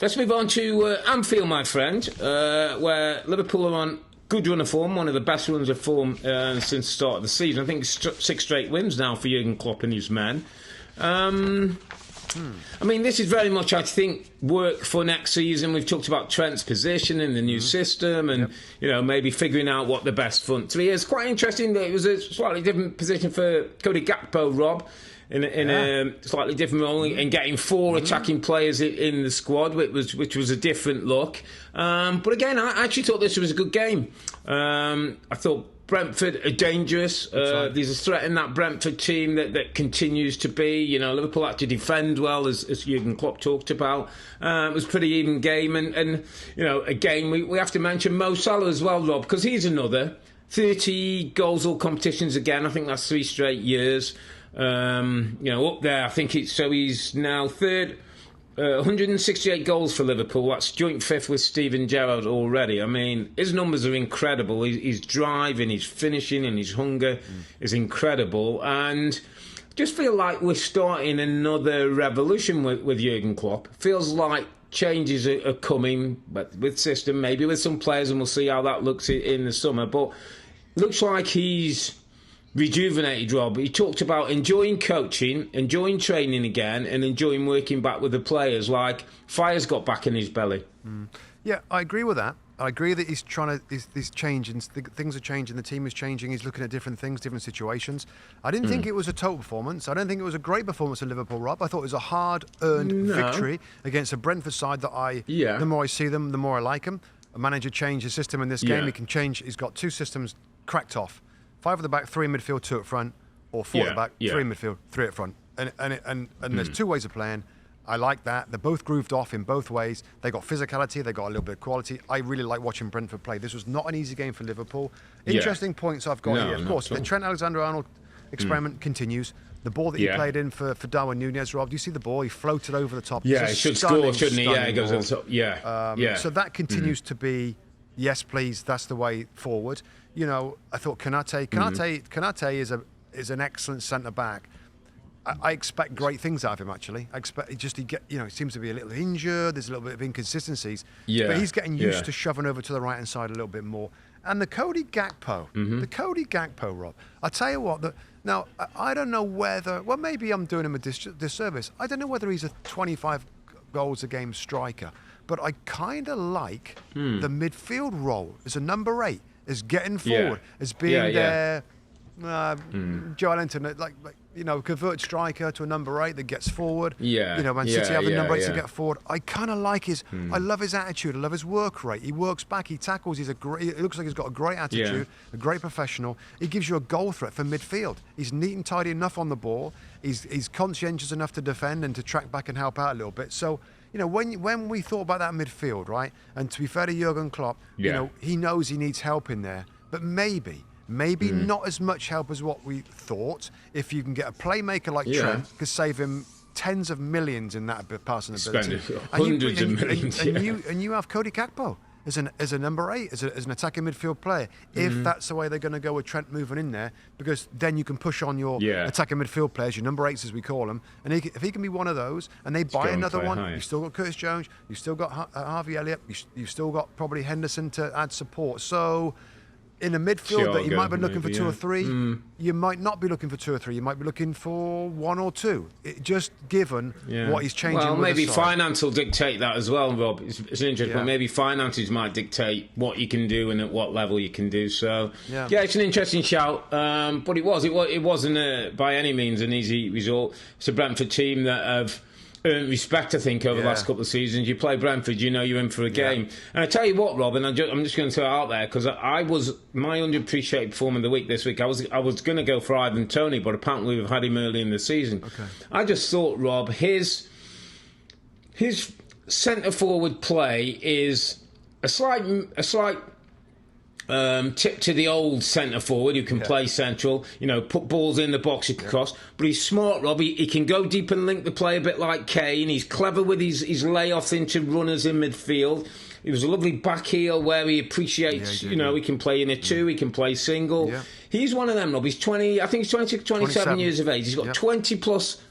Let's move on to Anfield, my friend, where Liverpool are on good run of form, one of the best runs of form since the start of the season. I think 6 straight wins now for Jurgen Klopp and his men. I mean, this is very much, I think, work for next season. We've talked about Trent's position in the new system and, maybe figuring out what the best front 3 is. Quite interesting that it was a slightly different position for Cody Gakpo, Rob, in a slightly different role and getting 4 attacking players in the squad, which was a different look. But again, I actually thought this was a good game. I thought Brentford are dangerous. There's a threat in that Brentford team that continues to be. Liverpool had to defend well, as Jurgen Klopp talked about. It was a pretty even game. And again, we have to mention Mo Salah as well, Rob, because he's another. 30 goals, all competitions again. I think that's 3 straight years. Up there, I think he's now third 168 goals for Liverpool. That's joint fifth with Steven Gerrard already. I mean, his numbers are incredible. His drive and his finishing and his hunger is incredible. And just feel like we're starting another revolution with Jurgen Klopp. Feels like changes are coming, but with system, maybe with some players, and we'll see how that looks in the summer. But looks like he's rejuvenated, Rob. He talked about enjoying coaching, enjoying training again, and enjoying working back with the players. Like fire's got back in his belly. Yeah, I agree with that. I agree that he's trying to. He's changing. Things are changing. The team is changing. He's looking at different things, different situations. I didn't think it was a total performance. I don't think it was a great performance of Liverpool, Rob. I thought it was a hard-earned victory against a Brentford side that the more I see them, the more I like them. A manager changed his system in this game. He can change. He's got two systems cracked off: 5 at the back, 3 in midfield, 2 at front, or 4 at the back, 3 in midfield, 3 at front. And there's 2 ways of playing. I like that. They're both grooved off in both ways. They got physicality. They got a little bit of quality. I really like watching Brentford play. This was not an easy game for Liverpool. Interesting points I've got here. Of course, the Trent Alexander-Arnold experiment continues. The ball that he played in for Darwin Nunez, Rob, do you see the ball? He floated over the top. Yeah, he should score, shouldn't he? Yeah, he goes over the top. Yeah. So that continues to be, yes, please, that's the way forward. You know, I thought Konate is an excellent centre-back. I expect great things out of him, actually. I expect he seems to be a little injured. There's a little bit of inconsistencies. But he's getting used to shoving over to the right-hand side a little bit more. And the Toti Gakpo, Rob, I'll tell you what, now, I don't know whether, well, maybe I'm doing him a disservice. I don't know whether he's a 25 goals a game striker, but I kind of like the midfield role as a number 8, as getting forward, as being there. Joel Linton, like converted striker to a number 8 that gets forward. Man City have the number 8 to get forward. I kind of like his. I love his attitude. I love his work rate. He works back. He tackles. It looks like he's got a great attitude. A great professional. He gives you a goal threat for midfield. He's neat and tidy enough on the ball. He's conscientious enough to defend and to track back and help out a little bit. So, when we thought about that midfield, right? And to be fair to Jurgen Klopp, he knows he needs help in there, but maybe not as much help as what we thought. If you can get a playmaker like Trent, could save him tens of millions in that passing ability. Hundreds of millions. And you have Toti Gakpo as a number 8, as an attacking midfield player. If that's the way they're going to go with Trent moving in there, because then you can push on your attacking midfield players, your number 8s as we call them. And if he can be one of those, and they buy another one, you've still got Curtis Jones, you've still got Harvey Elliott, you've still got probably Henderson to add support. So, in a midfield that you might be looking for 2 or 3, you might not be looking for 2 or 3. You might be looking for 1 or 2. Just given what he's changing. Well, maybe finance will dictate that as well, Rob. It's interesting, but maybe finances might dictate what you can do and at what level you can do. So, it's an interesting shout. But it wasn't by any means an easy result. It's a Brentford team that have earned respect, I think, over the last couple of seasons. You play Brentford, you're in for a game. And I tell you what, Rob, and I'm just going to throw it out there, because I was my underappreciated performer of the week this week. I was going to go for Ivan Toney, but apparently we've had him early in the season. I just thought, Rob, his centre forward play is a slight tip to the old centre forward who can play central, put balls in the box across. But he's smart, Rob. He can go deep and link the play a bit like Kane. He's clever with his layoffs into runners in midfield. He was a lovely back heel where he appreciates, he can play in a 2, he can play single. He's one of them, Rob. He's 27 years of age. He's got 20 plus.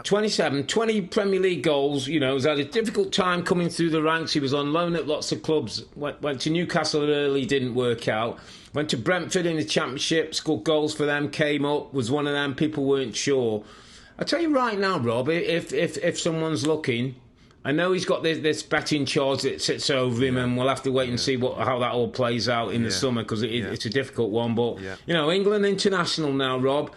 27, 20 Premier League goals. He's had a difficult time coming through the ranks. He was on loan at lots of clubs. Went to Newcastle early, didn't work out. Went to Brentford in the Championship, scored goals for them, came up, was one of them. People weren't sure. I tell you right now, Rob, if someone's looking, I know he's got this betting charge that sits over him, and we'll have to wait and see how that all plays out in the summer, because it's a difficult one. But, England international now, Rob.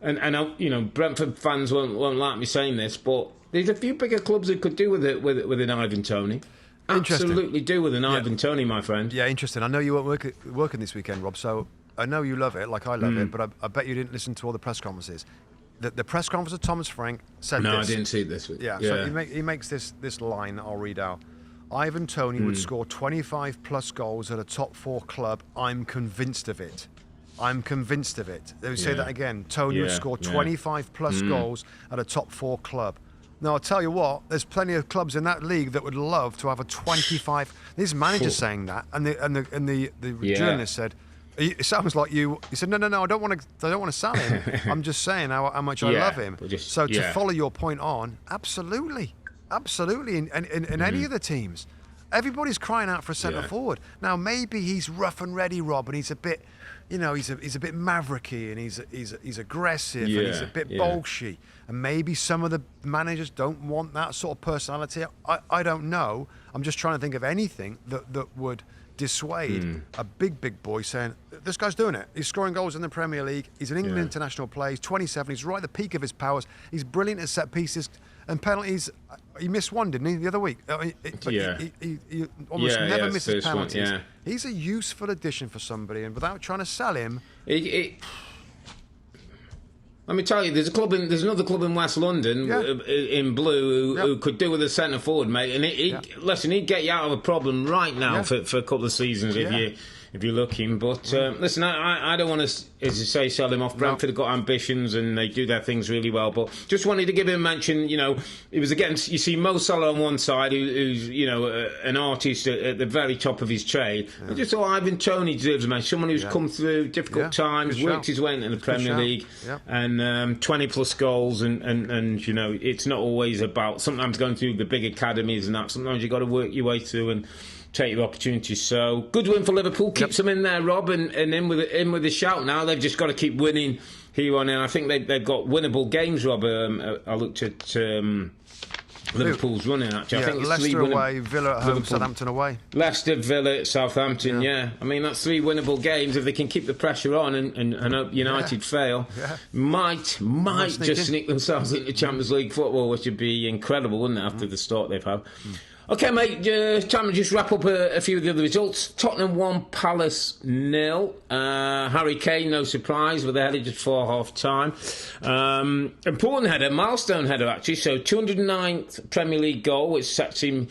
And Brentford fans won't like me saying this, but there's a few bigger clubs that could do with an Ivan Toney. Absolutely do with an Ivan Toney, my friend. Yeah, interesting. I know you weren't working this weekend, Rob, so I know you love it, like I love it, but I bet you didn't listen to all the press conferences. The press conference of Thomas Frank said No, I didn't see it this week. So he makes this line that I'll read out. Ivan Toney would score 25 plus goals at a top 4 club. I'm convinced of it. I'm convinced of it. They would say that again. Toney would score 25 plus goals at a top 4 club. No, I'll tell you what. There's plenty of clubs in that league that would love to have a 25. This manager's saying that, and the journalist said, "It sounds like you." He said, "No. I don't want to sell him. I'm just saying how much I love him." To follow your point on, absolutely. In any of the teams, everybody's crying out for a centre forward. Now maybe he's rough and ready, Rob, and he's a bit, he's a bit mavericky, and he's aggressive, and he's a bit bolshy. And maybe some of the managers don't want that sort of personality. I don't know. I'm just trying to think of anything that would dissuade a big boy saying, this guy's doing it. He's scoring goals in the Premier League. He's an England international player. He's 27. He's right at the peak of his powers. He's brilliant at set pieces and penalties. He missed one, didn't he, the other week? He almost never misses penalties. He's a useful addition for somebody, and without trying to sell him... Let me tell you, there's another club in West London in blue who could do with a centre forward, mate. And listen, he'd get you out of a problem right now for a couple of seasons if you're looking. But listen, I don't want to, as you say, sell him off. Brentford have got ambitions and they do their things really well. But just wanted to give him a mention. It was against, you see Mo Salah on one side, who's an artist at the very top of his trade. I just thought Ivan Toney deserves a mention. Someone who's come through difficult times, worked his way into the Premier League, and 20 plus goals. And it's not always about sometimes going through the big academies and that. Sometimes you've got to work your way through and take your opportunities. So good win for Liverpool, keeps them in there, Rob, and in with a shout now. They've just got to keep winning here on in. I think they've got winnable games, Rob. I looked at Liverpool's running, actually. I think it's Leicester away, Villa at home, Southampton away. Leicester, Villa, Southampton, I mean, that's 3 winnable games. If they can keep the pressure on and hope United fail, might just sneak themselves into Champions League football, which would be incredible, wouldn't it, after the start they've had. OK, mate, time to just wrap up a few of the other results. Tottenham 1, Palace 0. Harry Kane, no surprise, with a header just before half-time. Important header, milestone header, actually. So 209th Premier League goal, which sets him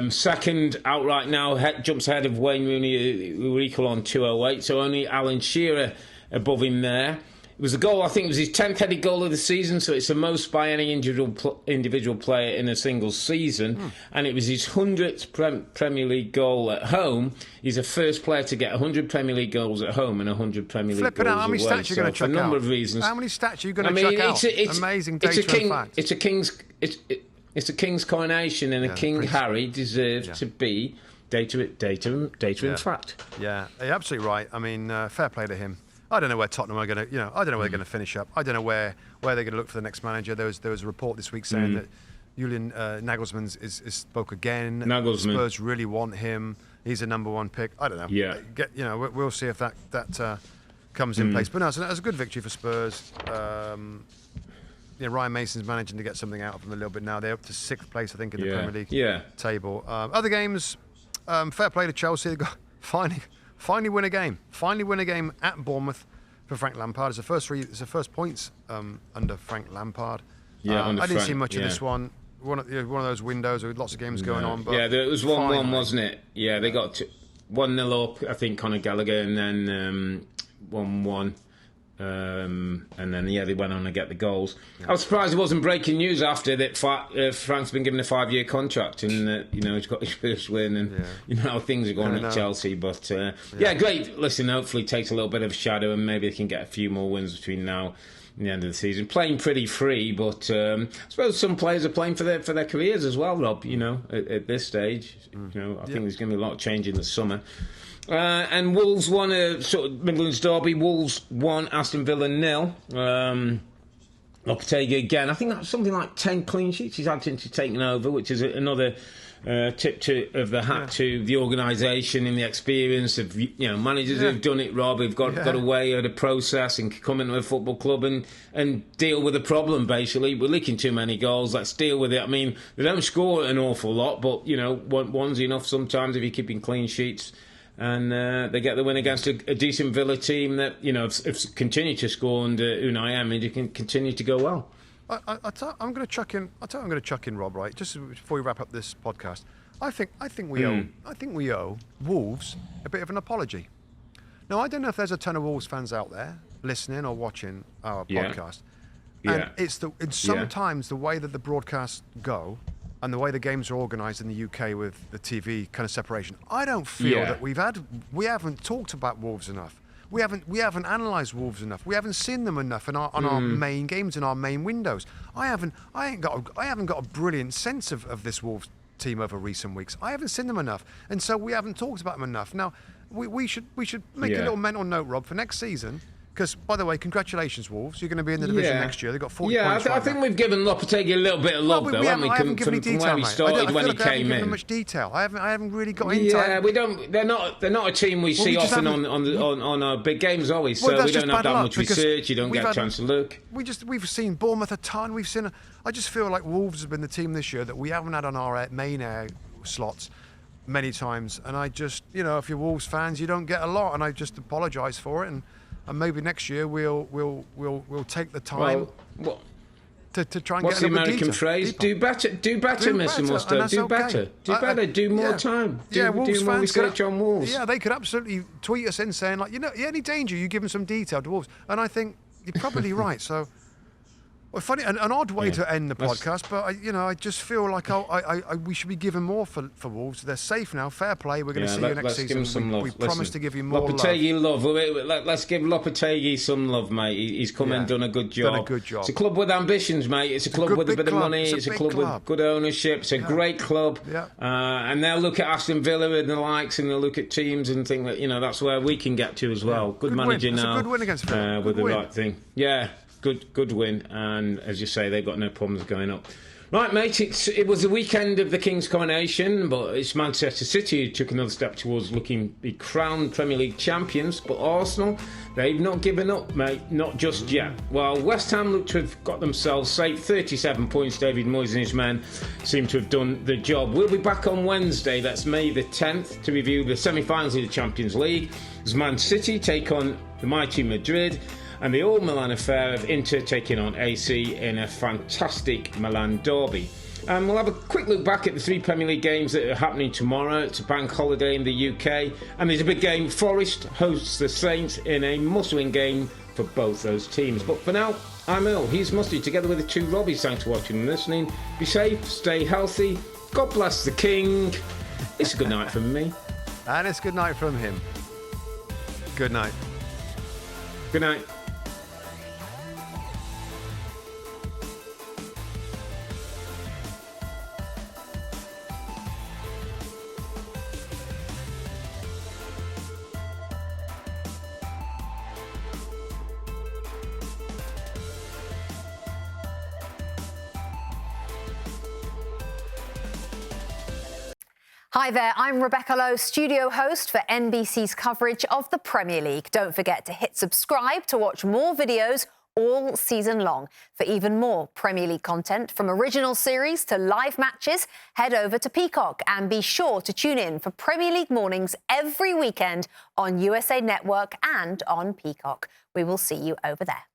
second outright now. Jumps ahead of Wayne Rooney, who were equal on 208. So only Alan Shearer above him there. It was a goal, I think it was his 10th headed goal of the season, so it's the most by any individual player in a single season. And it was his 100th Premier League goal at home. He's the first player to get 100 Premier League goals at home and 100 Premier League goals away. How many stats are you going to chuck out? For a number of reasons. How many stats are you going to chuck out? Amazing data and fact. It's a king's coronation, and a King Harry deserves to be data and fact. Yeah, you're absolutely right. I mean, fair play to him. I don't know where Tottenham are going to, I don't know where they're going to finish up. I don't know where they're going to look for the next manager. There was a report this week saying that Julian Nagelsmann is spoke again. Spurs really want him. He's a number 1 pick. I don't know. Yeah. We'll see if that comes in place. But no, it's a good victory for Spurs. Ryan Mason's managing to get something out of them a little bit now. They're up to 6th place, I think, in the Premier League table. Other games, fair play to Chelsea. They got finally win a game. Finally win a game at Bournemouth for Frank Lampard. It's the first points under Frank Lampard. I didn't see much of this one. One of those windows with lots of games going on. But it was 1-1, wasn't it? Yeah, they got 1-0 up, I think, Conor Gallagher, and then 1-1. And then they went on to get the goals. I was surprised it wasn't breaking news after that. Frank's been given a 5-year contract, and he's got his first win, and how things are going at Chelsea. But great. Listen, hopefully it takes a little bit of a shadow, and maybe they can get a few more wins between now and the end of the season. Playing pretty free, but I suppose some players are playing for their careers as well, Rob. At this stage, I think there's going to be a lot of change in the summer. And Wolves won a sort of Midlands derby. Wolves 1, Aston Villa 0. Lopetegui again. I think that's something like 10 clean sheets he's had since he's taken over, which is another tip of the hat to the organisation and the experience of managers who've done it. Rob, who've got a way of the process and come into a football club and deal with the problem. Basically, we're leaking too many goals. Let's deal with it. I mean, they don't score an awful lot, but one's enough sometimes if you're keeping clean sheets. And they get the win against a decent Villa team that have continued to score under Unai Emery, can continue to go well. I'm going to chuck in, Rob. Right, just before we wrap up this podcast, I think we owe Wolves a bit of an apology. Now, I don't know if there's a ton of Wolves fans out there listening or watching our podcast. And it's sometimes the way that the broadcasts go and the way the games are organised in the UK with the TV kind of separation. I don't feel that we haven't talked about Wolves enough. We haven't analysed Wolves enough. We haven't seen them enough on our main games and our main windows. I haven't got a brilliant sense of this Wolves team over recent weeks. I haven't seen them enough, and so we haven't talked about them enough. Now we should make a little mental note, Rob, for next season. Because, by the way, congratulations, Wolves. You're going to be in the division next year. They've got 40 points. I think we've given Lopetegui a little bit of love, though, haven't we? I haven't given any detail, when he started, when he came in. Much detail. I haven't really got into. Yeah, we don't. They're not a team we see often on our big games, always. So we don't have that much research. You don't get a chance to look. We've seen Bournemouth a ton. I just feel like Wolves have been the team this year that we haven't had on our main air slots many times. And I just, if you're Wolves fans, you don't get a lot, and I just apologise for it. And maybe next year we'll take the time to try and get a little bit deeper. What's the American phrase? Do better, Mr. Mustoe. Do better. Do better. Do more time. Do more research on Wolves. Yeah, they could absolutely tweet us in saying, like, any danger, you give them some detail to Wolves. And I think you're probably right. So, funny, an odd way to end the podcast, but I just feel like we should be given more for Wolves. They're safe now. Fair play. We're going to see you next season. Give some love. We promise to give you more Lopetegui love. Let's give Lopetegui some love, mate. He's come and done a good job. It's a club with ambitions, mate. It's a club with a bit of money. It's a club with good ownership. It's a great club. Yeah. And they'll look at Aston Villa and the likes, and they'll look at teams and think that that's where we can get to as well. Good manager now. It's a good win against Villa. With the right thing. Yeah. Good win, and as you say, they've got no problems going up. Right, mate, it was the weekend of the King's coronation, but it's Manchester City who took another step towards looking the crowned Premier League champions. But Arsenal, they've not given up, mate, not just yet. Well, West Ham look to have got themselves safe, 37 points. David Moyes and his men seem to have done the job. We'll be back on Wednesday, that's May the 10th, to review the semi-finals of the Champions League, as Man City take on the mighty Madrid, and the all-Milan affair of Inter taking on AC in a fantastic Milan derby. And we'll have a quick look back at the 3 Premier League games that are happening tomorrow. It's a bank holiday in the UK, and there's a big game. Forest hosts the Saints in a must-win game for both those teams. But for now, I'm Earle. He's Mustoe, together with the two Robbies. Thanks for watching and listening. Be safe, stay healthy. God bless the King. It's a good night from me. And it's good night from him. Good night. Good night. Hi there, I'm Rebecca Lowe, studio host for NBC's coverage of the Premier League. Don't forget to hit subscribe to watch more videos all season long. For even more Premier League content, from original series to live matches, head over to Peacock and be sure to tune in for Premier League mornings every weekend on USA Network and on Peacock. We will see you over there.